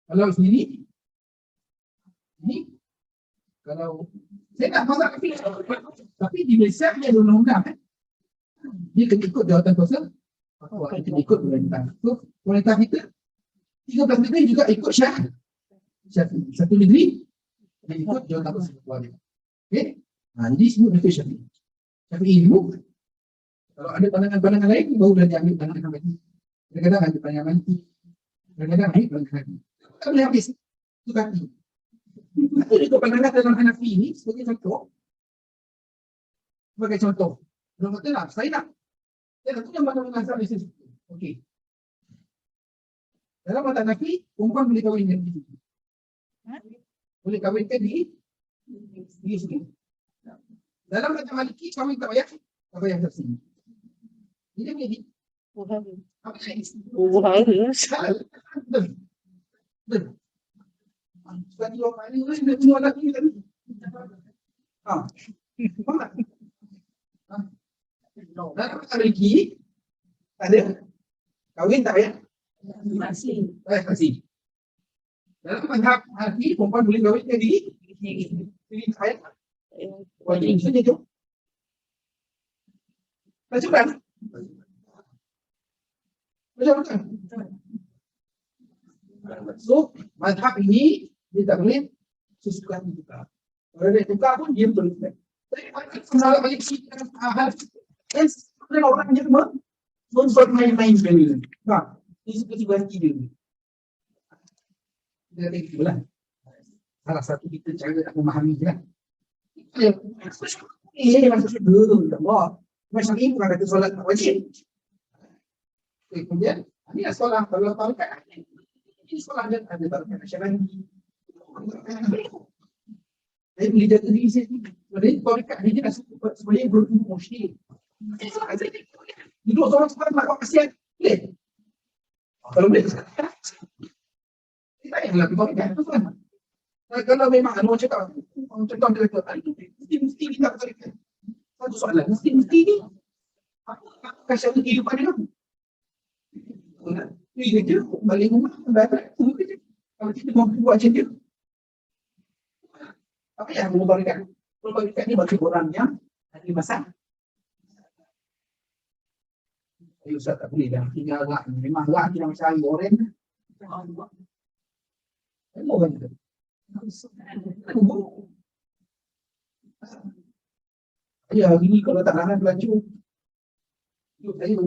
Kalau sendiri, ini kalau saya tak masak tapi di Malaysia dia ada undang-undang kan? Dia kena ikut jawatan kuasa atau dia kena ikut pemerintah. So, pemerintah kita 13 negeri juga ikut syariat. Satu negeri dia ikut jawatan kuasa keluarga. Okey? Jadi semua itu syariat. Tapi ilmu kalau ada pandangan-pandangan lain barulah dia ambil pandangan mati. Kadang-kadang ada pandangan mati. Kadang-kadang ambil pandangan mati. Tak boleh habis. Itu kaki. Ada juga pandangan dalam Hanafi ini sebagai contoh. Sebagai contoh. Belum kata lah, saya nak. Saya nak tu yang mana mazhab Islam. Okey. Dalam mazhab Hanafi, perempuan boleh kahwinkan di situ. Boleh kahwinkan di sini. Dalam mazhab Maliki, kahwin tak payah kat sini. Ini menjadi apa salah? Betul. Sebab dia orang ni dia tengok lelaki tadi. Faham tak? Dalam mazhab Maliki, tak ada. Kahwin tak payah. Kasih. Dalam mazhab Hanafi, perempuan boleh kahwinkan di sini saya. Wajib saja tu. Macam mana? Macam mana? So, mazhab ini dia tak boleh sesuka ditukar. Kalau dia tukar pun dia betul. Tapi masalah bagi kita orang yang membuat main-main dengan. Nah, ini seperti banci dia. Kita tengok lah. Salah satu kita cara nak memahami je lah. Masuk syurga, Allah. Macam ini bukan kata solat tak wajib. Kemudian, ini adalah solat. Kalau tahu kan, ini solat dan ada taruhan masyarakat. Saya boleh jaga diri saya sendiri. Sebenarnya, tarekat ni dia sebenarnya berhubung musyrik. Duduk seorang seorang nak buat kasihan. Boleh? Kalau boleh, kita tak payahlah pergi tarekat. Kalau memang orang cakap dia kata, mesti kita tarekat. Satu soalan, mesti ni apakah syarat kehidupan dia? Ini kerja, balik rumah, balik kerja. Kalau kita mampu buat macam dia, apa yang mengubahkan? Mengubahkan ni bagi orang yang ada masalah. Ustaz tak boleh dah tinggal rak. Memang rak kita macam air oren. Memang orang kita. Ya, hari ni kalau tak nahan pelaju, saya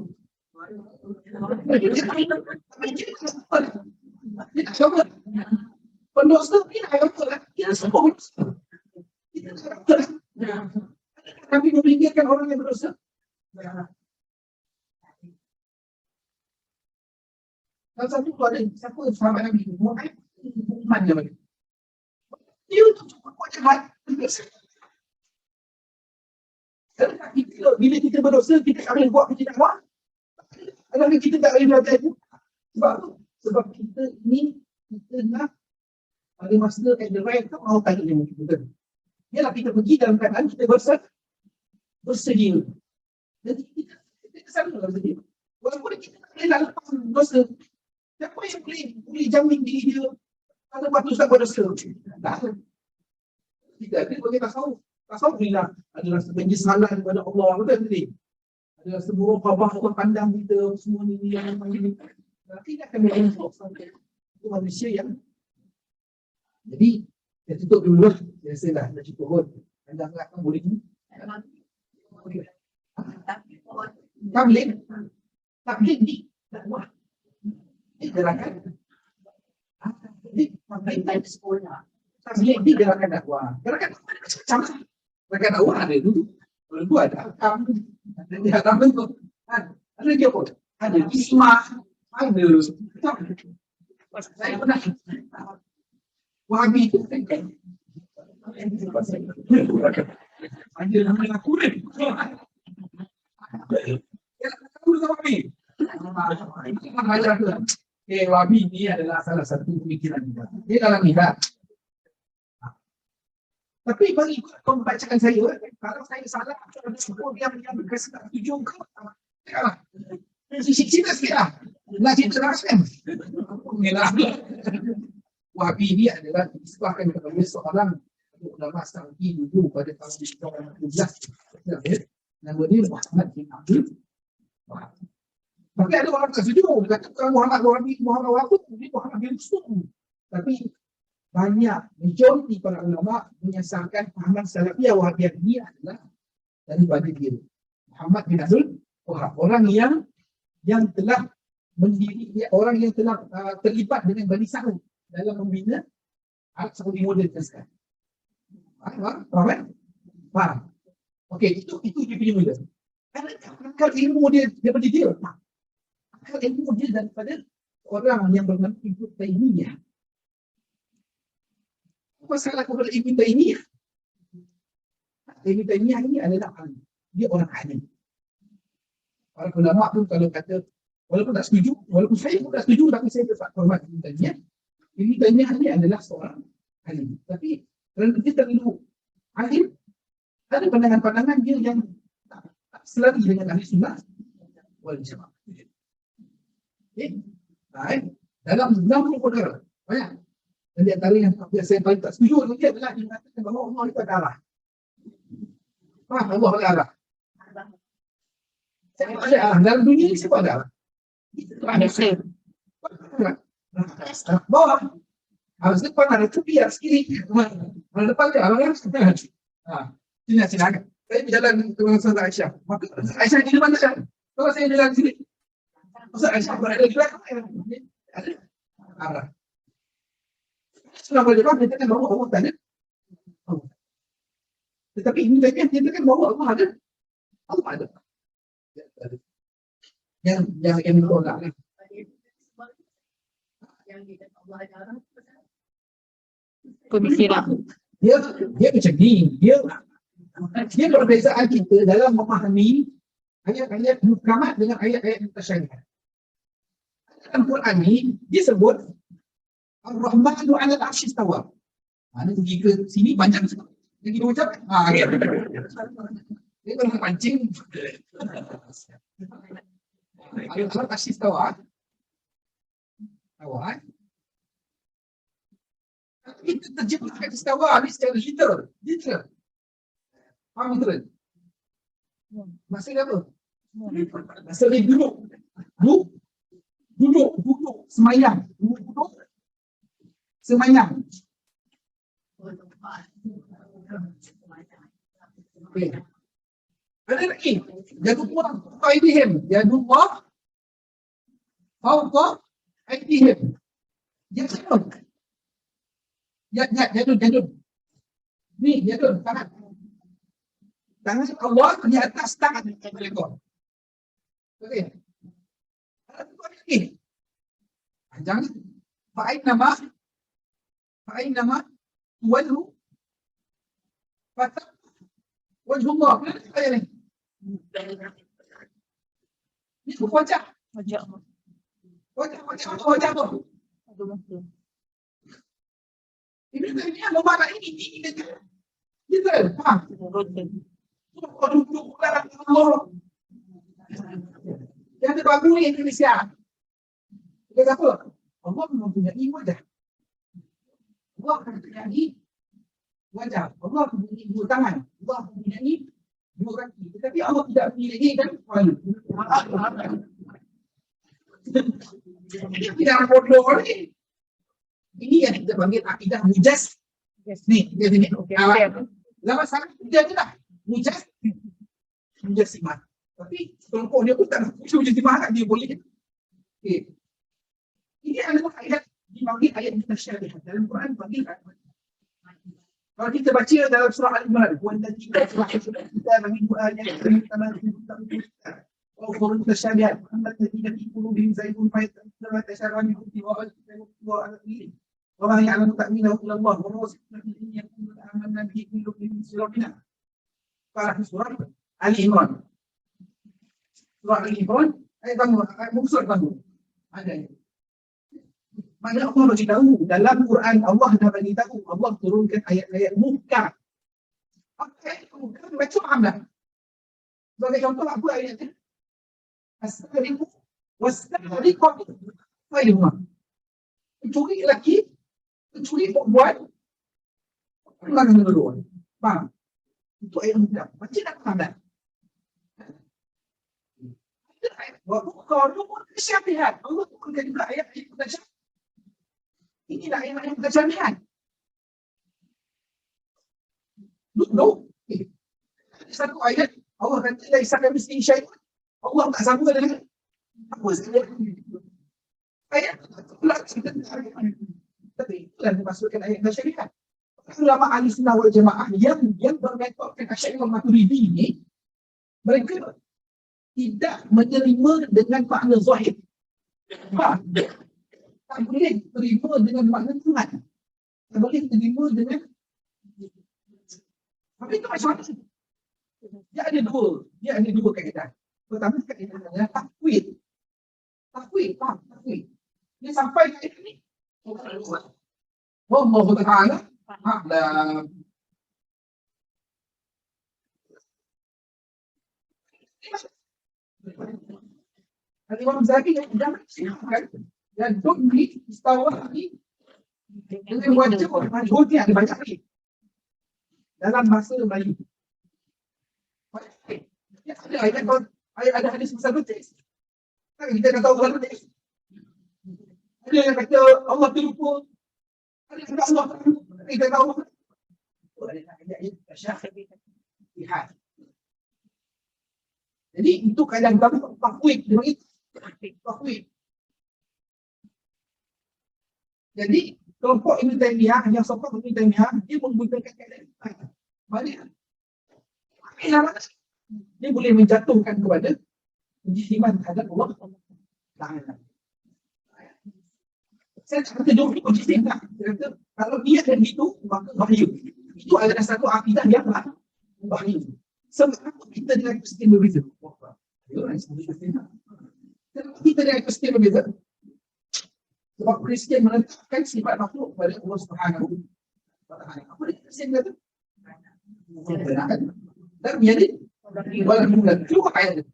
pendosa ni nak apa lah? Kita semua kami memikirkan orang yang berdosa. Salah satu tu ada siapa sahabat Nabi Muhammad dia bagi. Dia tu cukup buat jahat. Bila kita berdosa, kita tak boleh buat kita tak buat. Kalau kita tak boleh belajar itu. Sebab apa? Sebab kita ni, kita nak ada masa at the right time, mau tanya dengan kita. Yalah kita pergi dalam keadaan kita bersedia. Jadi kita kesana dalam bersedia. Walaupun kita tak boleh lepas dosa. Siapa yang boleh jamin diri dia ada patut tak berdosa? Tak. Tidak. Dia bagi tasawuf. Tasawuf bila ada rasa penyesalan kepada Allah. Betul tadi? Ada rasa muraqabah orang pandang kita semua ni yang memang ini. Tidak akan berbentuk sampai itu manusia yang. Jadi saya tutup dulu lah. Saya rasa dah cukup pun. Anda mengatakan boleh ni? Tabligh ni dakwah. Ini gerakan. Tabligh ni gerakan dakwah. Gerakan dakwah macam-macam. Gerakan dakwah ada dulu. Dulu ada akam. Ada akam bentuk. Ada dia pun. Ada ismah. Ada. Saya pernah. Wahabi itu. Ada nama aku ni. Kamu dengan Wahabi. Wahabi ni adalah salah satu pemikiran kita. Dia dalam hidup. Tapi bagi pembacaan saya, kalau saya salah, ada syukur dia berkata tak setuju ke? Cerita sikit lah. Nak cerita raskan. Wahabi ini adalah disebabkan kepada seorang ulama Saudi dulu pada tahun 2017. Nama dia Muhammad bin Abdul Wahab. Tapi ada orang tak setuju. Dia kata Muhammad Wahab ini Muhammad bin Abdul. Tapi banyak majoriti para ulama menyasarkan pahaman Salafiyah Wahabiyah ini adalah daripada dia. Muhammad bin Abdul Wahab. Orang yang telah mendiri, orang yang telah terlibat dengan Bani Saud dalam membina Arab Saudi modern sekarang. Faham kan? Faham. Okey, itu dia punya mula. Akal ilmu dia daripada dia. Akal ilmu dia daripada orang yang bernama Ibnu Taimiyah. Apa salah kepada Ibnu Taimiyah? Ibnu Taimiyah ini adalah alim. Dia orang alim. Para ulama pun kalau kata, walaupun tak setuju, walaupun saya pun tak setuju, tapi saya tetap hormat Ibnu Taimiyah. Ibnu Taimiyah ini adalah seorang alim. Tapi kerana dia terlalu alim, ada pandangan-pandangan dia yang tak selari dengan ahli sunnah wal jamaah. Okay. Dalam 60 perkara banyak. Dan di antara yang saya paling tak setuju dengan dia adalah dia mengatakan bahawa Allah itu ada arah. Allah ada arah. Saya ada arah. Dalam dunia ini siapa ada arah? Itu ada saya. Bawah. Harus depan ada tepi, harus kiri. Ada depan dia, arah sini. Silakan. Saya berjalan ke Ustaz Aisyah. Maka Aisyah di depan saya. Kalau saya jalan sini, Ustaz Aisyah berada di belakang. Ada arah. Setelah berjalan, dia kata bahawa Allah tak ada. Tetapi ini dia kata bahawa Allah ada. Allah ada. Yang ditolak. Yang dikata Allah ada arah. Pemikiran. Dia macam ni. Dia perbezaan kita dalam memahami ayat-ayat muhkamat dengan ayat-ayat mutasyabihat. Dalam Quran ni dia sebut Ar-Rahmanu 'ala al-'arsy istawa. Mana pergi ke sini panjang sekali. Lagi dua jam. Dia kalau pancing. Al-'arsy istawa. Awak. Itu terjemah kat istawa ni secara literal. Faham betul? Maksudnya apa? Maksudnya duduk, semayang. Duduk, semayang. Okay. Ada lagi. Jadullah aidihim. Jadullah fawqa aidihim. Jadul. Ni jadul, tangan. Tangan Allah di atas tangan mereka. Okey. Ada lagi. Jangan fa'in nama wajhu fatah wajhullah. Ayat ni. Ni wajah. Wajah apa? Ini memarah ini. Kita faham? Duduk dalam Allah. Yang terbaru ni Indonesia. Dia kata, Allah mempunyai wajah. Allah mempunyai wajah. Allah mempunyai dua tangan. Allah mempunyai dua kaki. Tetapi Allah tidak memiliki kan kepala. Dia tidak bodoh ni. Ini yang kita panggil akidah mujas. Ni, dia sini. Lama sangat dia je lah. Mujasimah. Tapi kelompok dia pun tak nak mujasimah, dia boleh. Okay. Ini adalah ayat dipanggil ayat mutasyabihat. Dalam Quran dipanggil ayat. Kalau kita baca dalam surah Al-Imran, "Walladzina yatluuna al-kitaba min ba'di وَأُخْرَى مُتَشَابِهَاتٌ فَأَمَّا الَّذِينَ فِي قُلُوبِهِم زَيْغٌ فَيَتَّبِعُونَ مَا تَشَابَهَ مِنْهُ ابْتِغَاءَ الْفِتْنَةِ وَمَا يَعْلَمُ تَأْوِيلَهُ إِلَّا اللَّهُ وَالرَّاسِخُونَ فِي الْعِلْمِ يَقُولُونَ آمَنَّا بِهِ كُلٌّ مِنْ رَبِّنَا. Surah Al-Imran. Surah Al-Imran ayat bangun. Ada ayat. Maknanya Allah bagi tahu dalam Quran, Allah dah bagi tahu, Allah turunkan ayat-ayat muhkam. Apa ayat muhkam? Baca faham dah. Sebagai contoh apa ayatnya? As-sariqu was-sariqatu fa'ilhuma. Pencuri lelaki, pencuri perempuan, mana dua-dua. Faham? Itu ayat muhkam. Baca dah faham dah. Wa bukhari mutasyabihat. Allah turunkan juga ayat-ayat mutasyabihat. Inilah ayat-ayat mutasyabihat. Duduk. Satu ayat Allah kata laisa kamitslihi syai'un. Allah tak sama dengan apa saja. Ayat tapi itulah dimaksudkan ayat mutasyabihat. Ulama ahli sunnah wal jamaah yang bermetodkan Asy'ariyah Maturidi ini, mereka tidak menerima dengan makna zahir. Tak boleh terima dengan makna Tuhan. Tak boleh terima dengan tapi itu macam mana? Dia ada dua kaedah. Pertama kaedah adalah takwid. Takwid. Dia sampai ke ini. Allah Ta'ala a'lam. Al-Imam Zahabi yang dan Dukni istawa ini dengan wajah majhulnya ada banyak lagi dalam bahasa Melayu. Ada hadis besar betis. Kita dah tahu besar betis. Ada yang kata Allah terlupa. Ada yang kata Allah terlupa. Kita tahu. Lihat. Jadi itu keadaan pertama takwid. Takwid. Jadi kelompok Ibn Taymiyah yang sokong Ibn Taymiyah dia menggunakan keadaan balik. Dia boleh menjatuhkan kepada iman terhadap Allah Ta'ala. Saya tak kata dia konsisten tak. Saya kata kalau dia dan itu maka bahaya. Itu adalah satu akidah yang bahaya. Sebab kita dengan Kristian berbeza. Kita dengan Kristian berbeza. Sebab Kristian menetapkan sifat makhluk kepada Allah Subhanahu wa Ta'ala. Apa dia Kristian kata? Dan menjadi walaupun keluar ayat itu.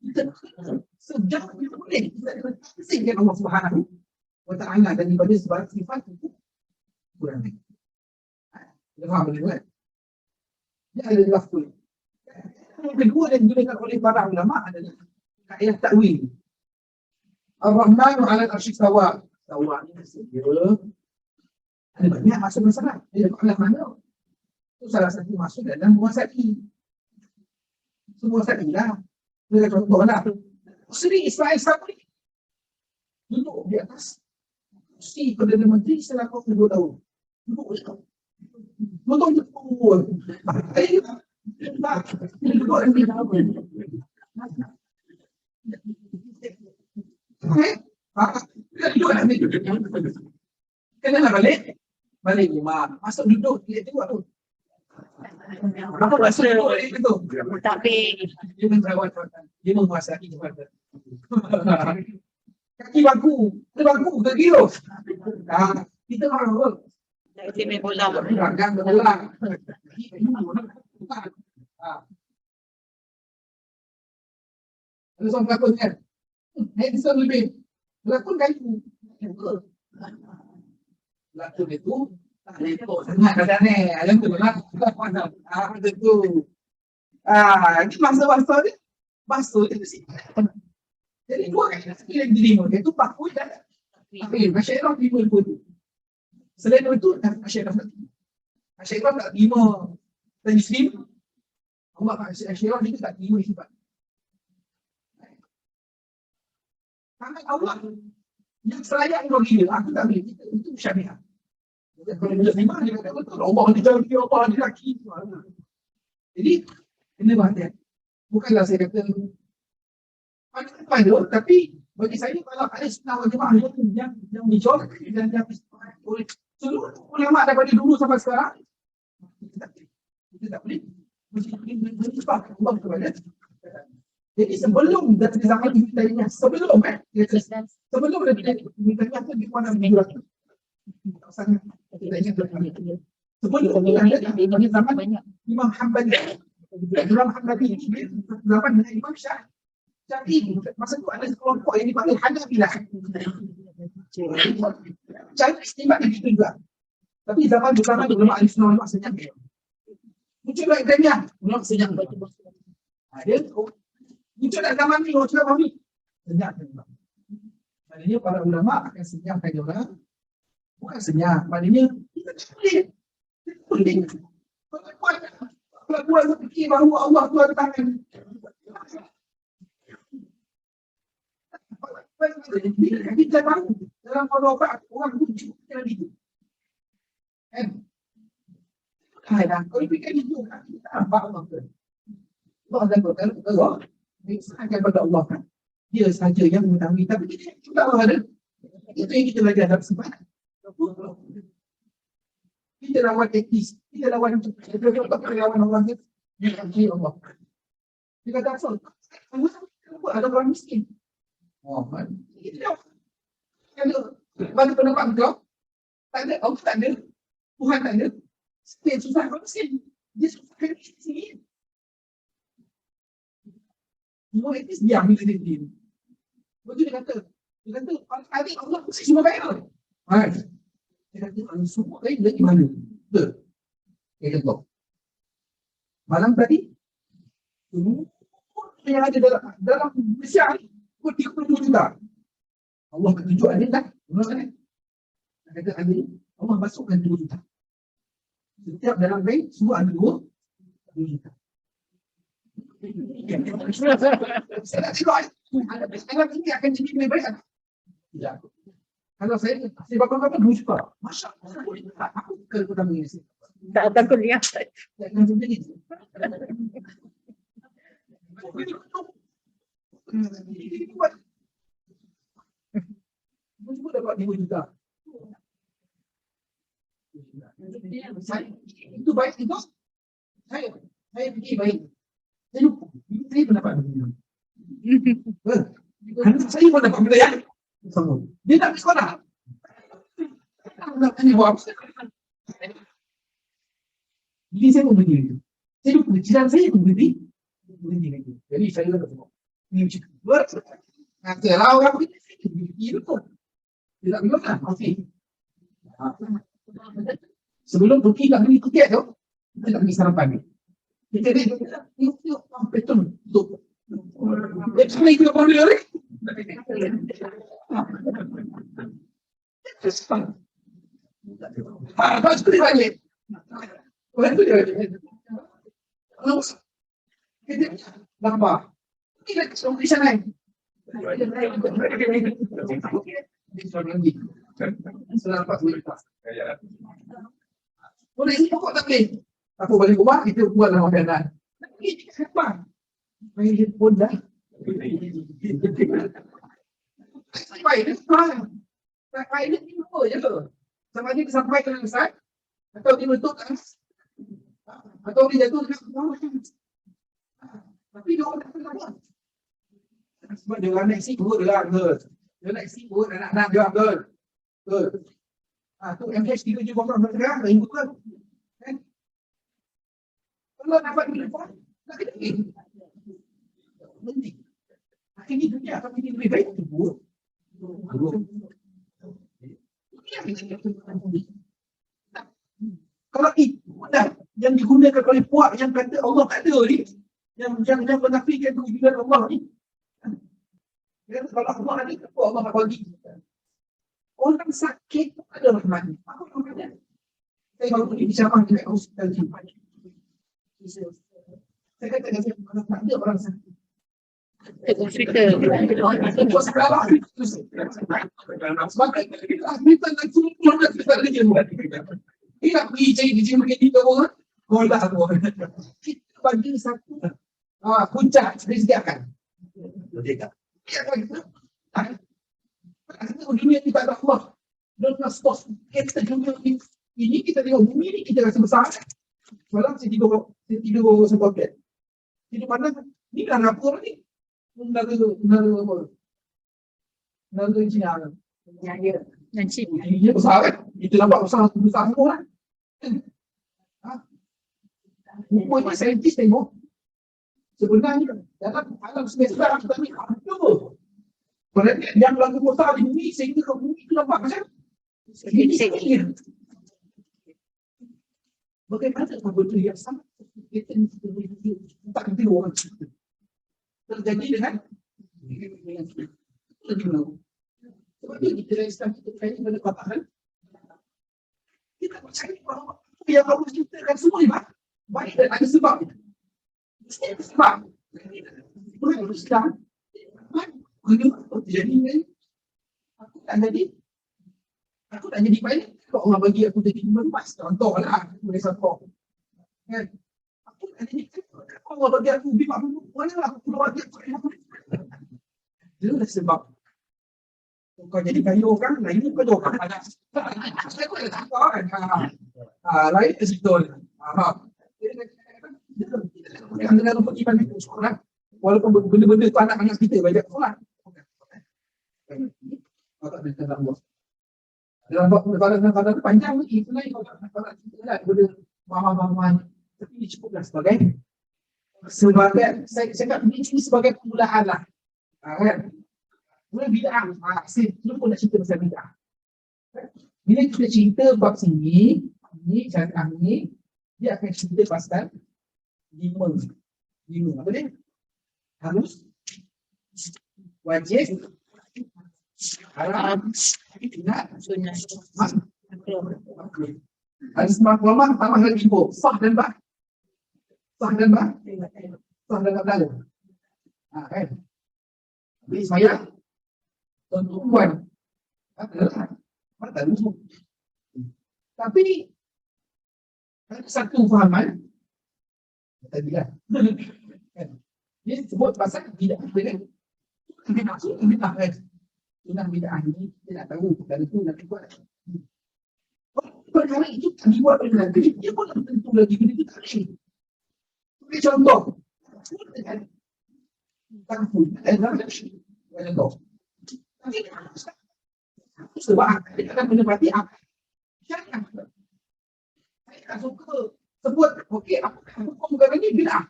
Kita sejak itu boleh kita menetapkan Allah Subhanahu wa Ta'ala dan daripada sebarang sifat itu kurang baik. Kita faham boleh kan? Dia ada lafaz. Yang kedua yang digunakan oleh para ulama adalah kaedah takwil. Ar-Rahmanu 'ala al-'arsy istawa. Istawa ni maksudnya ada banyak maksud-maksud. Dia Allah mana? Itu salah satu maksud dalam menguasai. Semua sakilah. Dia contohlah. Seri Israel Sabri duduk di atas kursi Perdana Menteri selama 2 tahun. Duduk nonton betul. Kenapa balik rumah masuk duduk dia tu apa masuk duduk itu Tapi dia menjawab dia menguasai jabatan kaki bangku ke kilo kita orang dari main bola. Ranggang berulang. Ada seorang pelakon kan? Handsome lebih. Pelakon kayu. Pelakon itu tak lepak sangat kadang ni. Ada tu lah. Ada tu. Ini bahasa ni. Bahasa dia mesti. Jadi dua kan. Sekali yang diterima. Iaitu pakui dan akhir. Masyarakat terima pun. Selain itu, Asy'ariyah tak terima Muslim. Allah Asy'ariyah dia tak terima sifat. Tangan Allah yang selayak bagi dia, aku tak boleh. Itu syariat. Kalau dia terima, dia kata betul. Allah dia jadi, Allah dia laki. Jadi, kena perhatian. Bukanlah saya kata pandai, tapi bagi saya kalau ada setengah jemaah yang menjawab dan yang boleh seluruh ulama daripada dulu sampai sekarang kita tak boleh menyebabkan Allah kepada. Jadi sebelum dari zaman kita ini sebelum dari kita tu di mana minggu lagi kita ingat sebelum ada zaman Imam Hanbali zaman Imam Syafi'i masa tu ada kelompok yang dipanggil Hanabilah. Cara istimewa itu juga. Tapi zaman bersama ulama Islam ulama senyap. Muncul lagi Taimiyah, ulama senyap. Ada muncul dalam zaman ni ulama ni senyap. Maknanya para ulama akan senyapkan orang. Bukan senyap, maknanya kita boleh. Kalau buat fikir bahawa Allah tu ada tangan. Kita tahu dalam beberapa orang wujud dalam itu. Kan? Kalau fikir itu kan kita nampak Allah tu. Allah akan berkata Allah disahkan pada Allah kan. Dia saja yang mengetahui. Tapi kita tak tahu ada. Itu yang kita belajar dalam sebat. Kita lawan etis. Kita lawan orang ni. Dia kata Allah. Dia kata asal. Ada orang miskin. Oh, kita kalau bagi pendapat kau, tak ada, Allah tak ada, Tuhan tak ada. Dia susah orang miskin. Dia susah kan miskin. Semua etis diam bila dia diam. Lepas tu dia kata, hari Allah mesti semua kaya. Dia kata, kalau semua kaya dari mana? Betul. Dia kata, malam tadi, semua yang ada dalam Malaysia ni, 32 juta. Allah tunjuk adil tak? Dia kata adil, Allah masukkan 2 juta. Setiap dalam baik, semua ada 2 juta. Saya nak tengok anak ini akan jadi lebih baik. Tidak. Kalau saya bakal 2 juta. Masya Allah. Aku bukan pertama ini. Tak takut lihat. Jangan macam ni. Cuba dapat 2 juta. Itu baik itu. Saya fikir baik. Saya lupa. Saya pun dapat benda. Saya pun dapat benda yang sama. Dia tak pergi sekolah. Nak tanya buat apa? Jadi saya pun berdiri itu. Saya lupa. Jiran saya pun berdiri. Berdiri. Jadi saya tak tengok. Ini macam buat. Nanti lah orang berdiri itu. Dia tak bilang kan? Okey. Sebelum pergi nak beli tiket tu, kita nak pergi sarapan ni. Kita tengok betul. Dia cakap itu apa dia ni? Tak suka dia balik. Lepas dia kita nampak. Kita suruh di sana. Dia suruh lagi. Selamat berita. Boleh ini pokok tak boleh. Aku balik rumah, kita buatlah makanan. Ini siapa? Main handphone dah. Sampai dia sekarang. Sampai dia tiba je ke? Sama dia sampai ke selesai. Atau dia letup kan? Atau dia jatuh dekat bawah. Tapi dia orang tak tahu apa. Sebab dia orang naik sikut dia orang ke. Dia naik sikut anak-anak dia orang ke. Tu MH3 je korang bergerak, dah ikut kan? Kalau dapat telefon, nak kena pergi. Penting. Akhirnya dunia akan menjadi lebih baik. Kalau itu dah yang digunakan oleh puak yang kata Allah tak ada ni, yang menafikan kewujudan Allah ni. Kalau Allah ada, apa Allah nak bagi? Orang sakit ada rahmat. Apa yang ada? Saya baru pergi bincang dengan hospital Jepang. Saya kata saya tak ada orang sakit. Hospital. Sebab kita nak semua orang kita ada je. Dia nak pergi cari dia macam ni ke orang? Bolah tu. Kita bagi satu puncak disediakan. Merdeka. Dunia kita ada Allah. Dunia sport. Kita dunia ini kita tengok bumi ni kita rasa besar. Malam saya tidur sebuah bed. Tidur mana? Ni kan apa ni? Negara China. Nanti. Ini besar kan? Kita nampak besar semua kan? Rupanya saintis tengok. Sebenarnya dalam alam semesta kita ni ada. Yang lagu besar di bumi sehingga ke bumi itu nampak macam ini. Bagaimana benda yang sangat kita tak kena orang terjadi dengan sebab itu kita Islam kita kaya pada katakan kita percaya bahawa yang Allah ciptakan semua ni baik dan ada sebab mesti ada sebab bukan Islam jadi aku tak jadi baik kalau Allah bagi aku jadi lepas contohlah boleh contoh kan aku tak jadi kalau Allah bagi aku lebih 40 mana lah aku keluar dia Itulah sebab kau jadi kayu orang, lain kau jadi orang. Saya kau ada kau kan. Lain ke situ. Yang dengan pergi balik ke sekolah, walaupun benda-benda tu anak-anak kita belajar sekolah. Kau tak ada dalam bos. Dalam kalau panjang lagi, itu lain kalau kita lihat benda mama-mama, tapi ini cukuplah sebagai saya cakap ini sebagai permulaan lah. Kan? Kemudian bid'ah. Saya pun nak cerita pasal bid'ah. Bila kita cerita bab sini, cara ni, dia akan cerita pasal 5. Apa dia? Harus, wajib, haram, tidak, Sunnah. Hadis ulama tambah lagi 5. Sah dan bah. Sah dan bah. Sah dan tak kan? Jadi saya tuan adalah mata musuh. Tapi ada satu fahaman tadi lah. Dia sebut pasal bid'ah kan. Dia maksud bid'ah kan. Sunnah bid'ah ni dia nak tahu perkara tu nak buat. Perkara itu tak dibuat oleh Nabi. Dia pun tak tentu lagi benda itu tak boleh. Sebagai contoh. Tangkul. Contoh. Tapi sebab dia akan menepati apa. Jangan. Saya tak suka sebut, okey, apa hukum perkara ni bid'ah.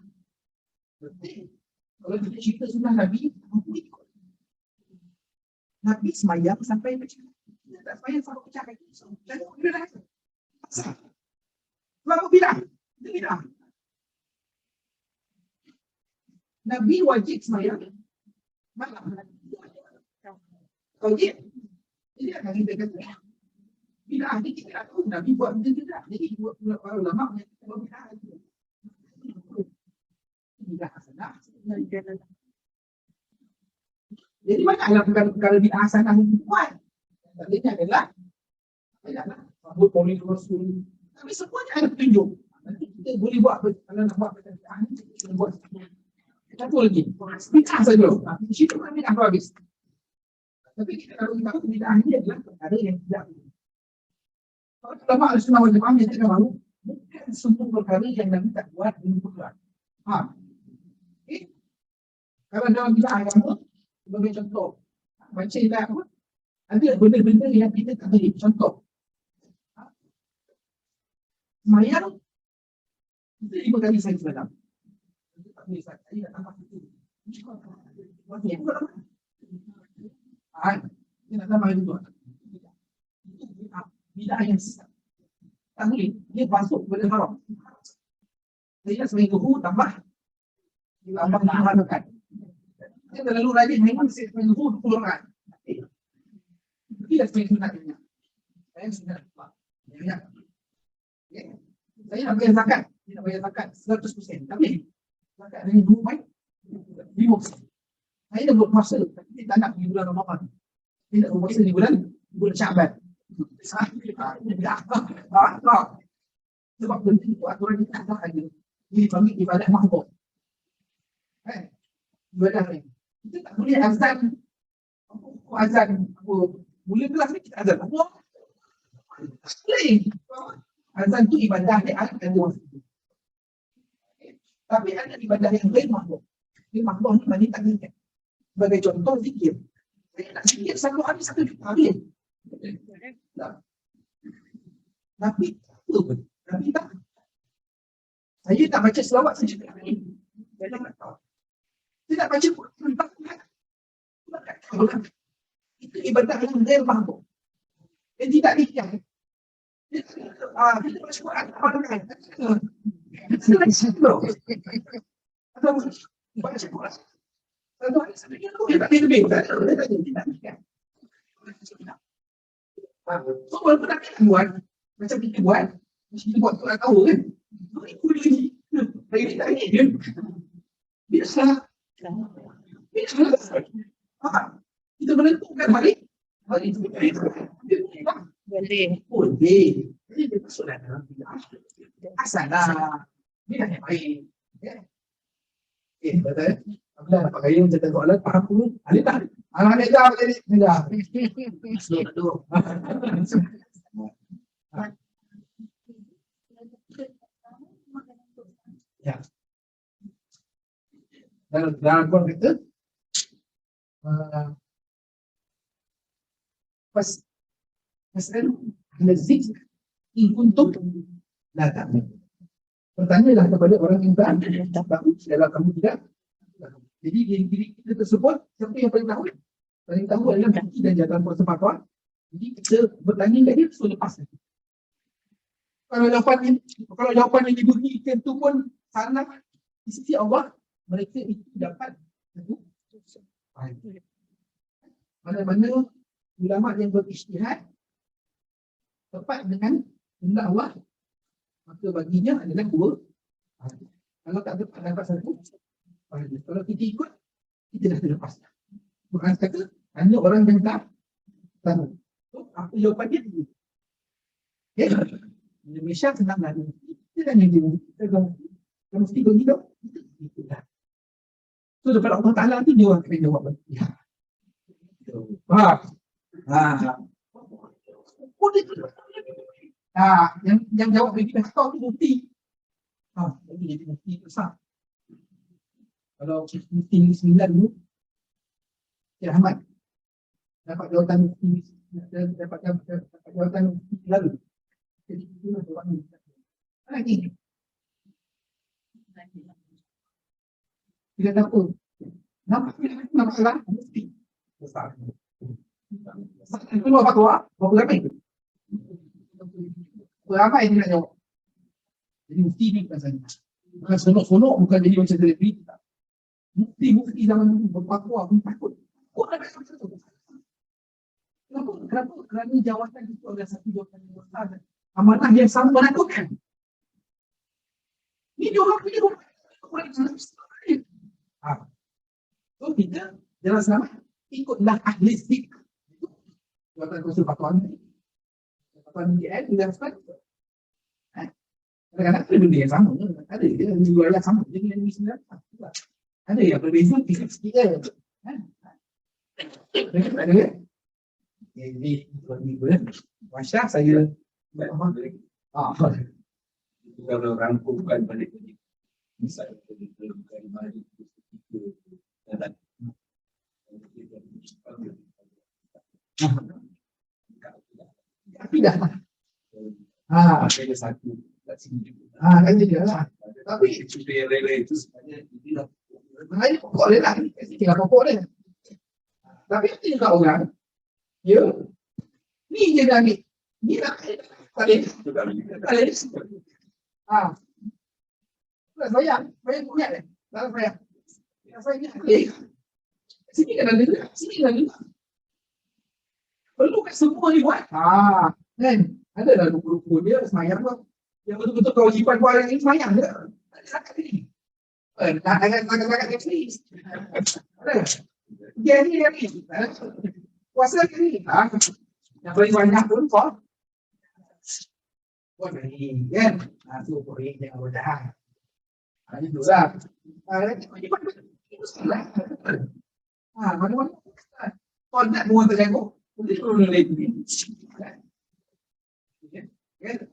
Kalau kita cerita sunnah Nabi, apa ikut? Nabi semayang sampai pecah. Dia tak semayang sampai pecah kaki. Jadi, dia dah rasa. Asal. Kenapa bid'ah? Itu bid'ah. Nabi wajib semayang malam. Wajib. Jadi akan kita kata, bid'ah ni kita tak tahu Nabi buat benda tidak. Jadi para ulama menyatakan bahawa bid'ah itu. Bid'ah hasanah. Jadi banyaklah perkara bid'ah hasanah yang dibuat. Maksudnya adalah sambut Maulid Rasul. Tapi semuanya ada petunjuk. Nanti kita boleh buat, kalau nak buat bid'ah ni, kita buat satu lagi. Bid'ah saja. Cerita kan bid'ah tu habis. Tapi kalau kita tahu bid'ah ni adalah perkara yang tidak. Kalau ulama al-sunnah wal jamaah menyatakan bahawa bukan semua perkara yang Nabi tak buat dengan Quran. Faham? Okay? Kalau dalam bid'ah agama, sebagai contoh, baca ilah apa? Ada benda-benda yang kita tak boleh. Contoh. Semayang, kita 5 kali saya semalam. Kita tak boleh saya nak tambah itu. Dia nak tambah itu. Bid'ah yang sesat. Tak boleh. Dia masuk kepada haram. Saya seminggu tambah makan. Dia terlalu rajin memang seminggu 20 orang. Tidak seminggu nak ingat. Saya sudah lupa. Saya nak bayar zakat. Dia nak bayar zakat 100%. Tapi zakat hanya 5%. Saya dah buat puasa. Tapi dia tak nak di bulan Ramadan. Dia nak berpuasa di bulan Syaban. Sebab benda itu aturan kita tak ada. Ini panggil ibadat mahbub. Ibadat ni. Kita tak boleh azan. Azan apa? Mula kelas ni kita azan. Apa? Tak boleh. Azan tu ibadah dia ada. Tapi ada ibadah yang lain mahbub. Ini mahbub ni mana tak ingat. Sebagai contoh zikir. Saya nak zikir satu hari 1 juta hari. Tapi Tapi tak. Saya tak baca selawat sejuta hari. Saya tak tahu. Saya tak baca Quran. Tak tahu. Itu ibadah yang dia faham. Dia tidak dikira. Kita baca Quran. Saya baca Quran. Atau baca Quran. Satu hari sebenarnya tu dia tak lebih. Tidak dikira. So, walaupun tak kita buat, macam kita buat tu tak tahu kan. Ikut lagi. Lagi kita ni dia. Biasa. Kita menentukan balik. Hari itu Boleh. boleh. Jadi dia masuk dalam bid'ah. Asal lah. Bid'ah yang baik. Okay, betul. Apabila dapat gaya macam tu soalan, faham pun. Alih tak? Anak dia dah jadi dah. Ya. Dalam konteks itu, pas lazim in kuntum la ta'lamun. Bertanyalah kepada orang yang tahu kalau kamu tidak. Jadi diri kita tersebut siapa yang paling tahu? Paling tahu adalah bukti dan jawapan persepakatan. Jadi kita bertanya kepada dia so lepas. Kalau jawapan yang diberikan itu pun salah di sisi Allah, mereka itu dapat satu pahala. Mana-mana ulama yang berijtihad tepat dengan kehendak Allah, maka baginya adalah dua pahala. Kalau tak dapat satu pahala. Kalau kita ikut, kita dah terlepas. Bukan kata hanya orang yang tak tahu. So, apa jawapan dia? Okay. Indonesia senang lah. Kita kan yang dia mesti begitu. Itu dah. So, daripada Allah Ta'ala tu dia orang kena jawab. Ya. Faham? Yang jawab begini dah tahu tu bukti. Jadi bukti besar. Kalau bukti ni 9 dulu, Cik Ahmad dapat jawatan bukti, dapat jawatan bukti lalu. Jadi itulah jawab ni. Lagi. Tidak tahu. Nampak salah bukti besar. Itu apa tua? Berapa ramai? Ramai dia nak jawab. Jadi bukti ni bukan saja. Bukan sonok-sonok, bukan jadi macam selebriti. Bukti zaman dulu berpakwa pun takut. Kenapa? Kerana jawatan itu adalah satu jawatan yang besar. Amanah yang sama menakutkan. Ini dia orang punya so kita jalan selamat ikutlah ahli zikr. Jawatan konsul patuan DN bila sebab kadang-kadang ada benda yang sama. Ada dia jual yang sama. Jadi yang ni sebenarnya ada yang berbeza sikit-sikit je. Ada. Jadi Masya saya kalau rangkumkan balik lagi misalnya dalam mari dan tidak. ada satu kat sini. Kan dia lah. Tapi Supaya rela itu sebenarnya tidak ini pokok dia lah. Tinggal pokok dia. Tapi ini tak orang. Ya. Ni je dah ni. Ni lah. Kali. Bayang punya deh. Dalam bayang. Saya ni. Sini kan ada. Sini kan ada. Perlu kat semua ni buat. Kan? Ada lah ruku-ruku dia semayang tu. Yang betul-betul kewajipan buat orang ni semayang je. Ada sangat ni. Sangat-sangat ni. Ada. Dia ni. Puasa ni. Yang paling banyak pun kau. Buat ni kan. Tu boleh jangan berdahan. Itu lah. Kewajipan itu salah. Mana-mana. Kau nak buat terjaga. Boleh turun lagi.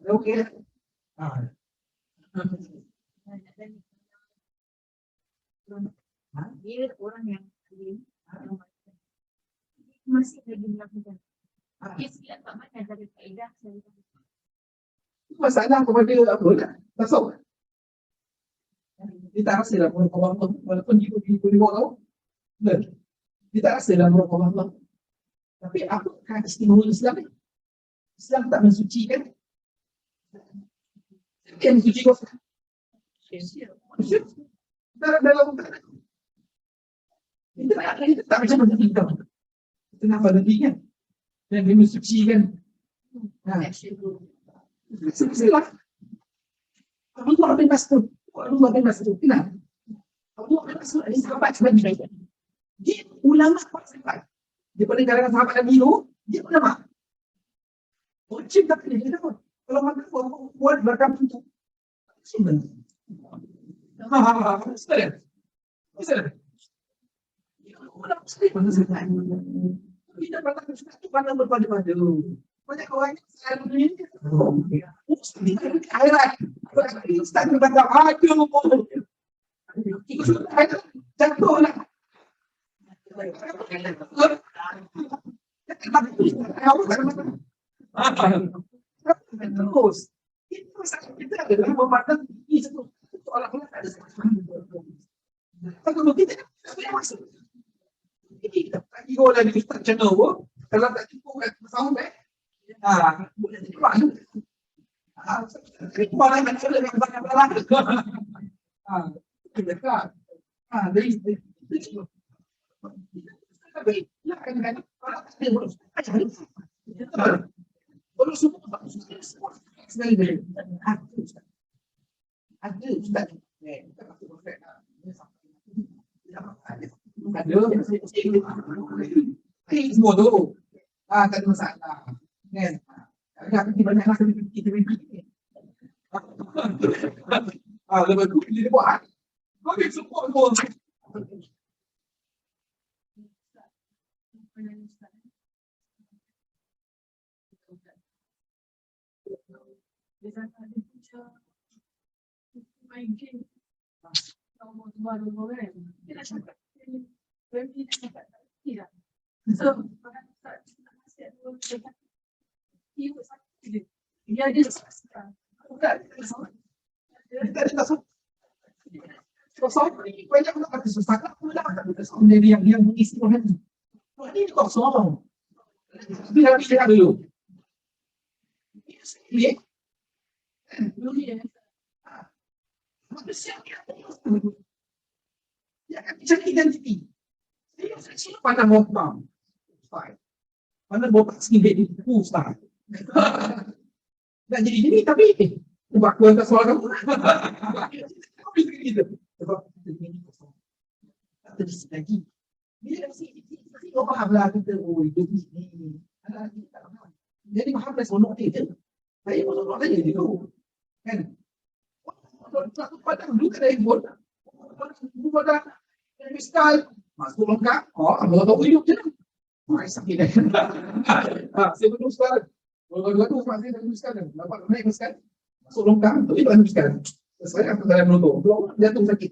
Okey. Dia orang yang masih lagi melakukan. Dia silap tak mana dari kaedah saya. Masalah kepada apa lah. Tasawuf. Dia tak rasa lah Allah walaupun dia boleh buat tahu. Dia tak rasa lah Allah. Tapi apakah istimewa Islam ni? Islam tak mensucikan. Dia mensucikan. Dalam kita tak macam mana kita. Kita nampak nanti kan. Dan dia mensucikan. Silah. Allah bin Mas'ud. Allah bin Mas'ud. Kenapa? Allah bin Mas'ud ini sahabat sebenarnya. Dia ulama sahabat. Daripada kalangan sahabat Nabi itu, dia ulama. Wajib tak kena dia pun. Kalau makan buat belakang pintu. Sebenarnya. Sebenarnya. orang mesti mana sebenarnya. Kita pernah itu pandang berpadu-padu. Banyak orang yang saya ini. Mesti akhirat. Ustaz berkata, aduh. Jatuh lah. Terus. Itu masalah kita adalah memandang ini seolah-olah ada sesuatu. Kalau kita tidak masuk. Ini kita lagi orang di Ustaz channel kalau tak cukup sampai boleh jadi mana orang yang ada yang banyak dekat dari kadang-kadang orang tak ada kalau semua sebenarnya ada Ustaz semua tu tak ada masalah kan kadang di banyak lah kita lepas tu dia buat kau semua tu main game baru-baru kan kita cakap berarti cakap tidak so masih ada dekat ibu sakit dia ada sekarang kita ada sosok ini banyak orang ada susah pula sendiri yang mengisi Tuhan ini kosong lihat dulu lihat manusia ya kan bisa identiti siapa pandang bopang pandang bopang sendiri di Ustaz dan jadi ini tapi ubah kuasa soal kamu bisa gitu sebab ini kosong tak ada lagi dia mesti kau paham lah kita hidup ini jadi paham lah sonok dia saya sonok saja gitu kan padang dulu ada yang buat pada fiskal masuk lengkap kalau tahu hidup je sakit saya betul sekarang kalau tu masih ada fiskal dapat naik fiskal masuk lengkap tapi itu ada fiskal saya akan dalam menutup kalau jatuh sakit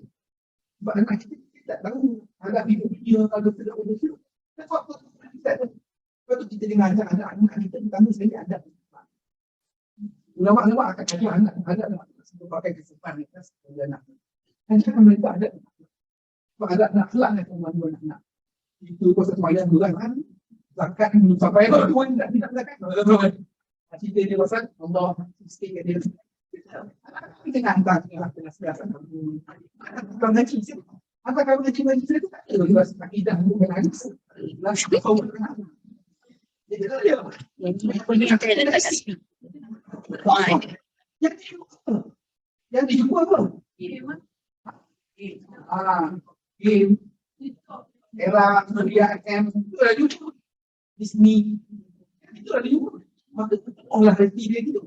sebab anak kita tidak tahu ada video kalau tidak ada video lepas tu kita dengar ada anak kita ditanya sekali ada ulama-ulama akan kata anak pakai kesepan dia nak hanya mereka ada nak kelak nak kemana nak itu proses wayang bulan kan zakat belum sampai tuan tidak zakat cerita dia pasal Allah sikit dia kita nak hantar kelas biasa kalau ngaji apa kalau ngaji itu tak ada kelas akidah bukan hadis kelas kau jadi dia yang kita yang dijumpa apa? Game era media M itu ada juga Disney itu ada juga maka olah hati dia gitu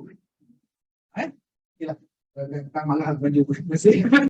kita malah baju bersih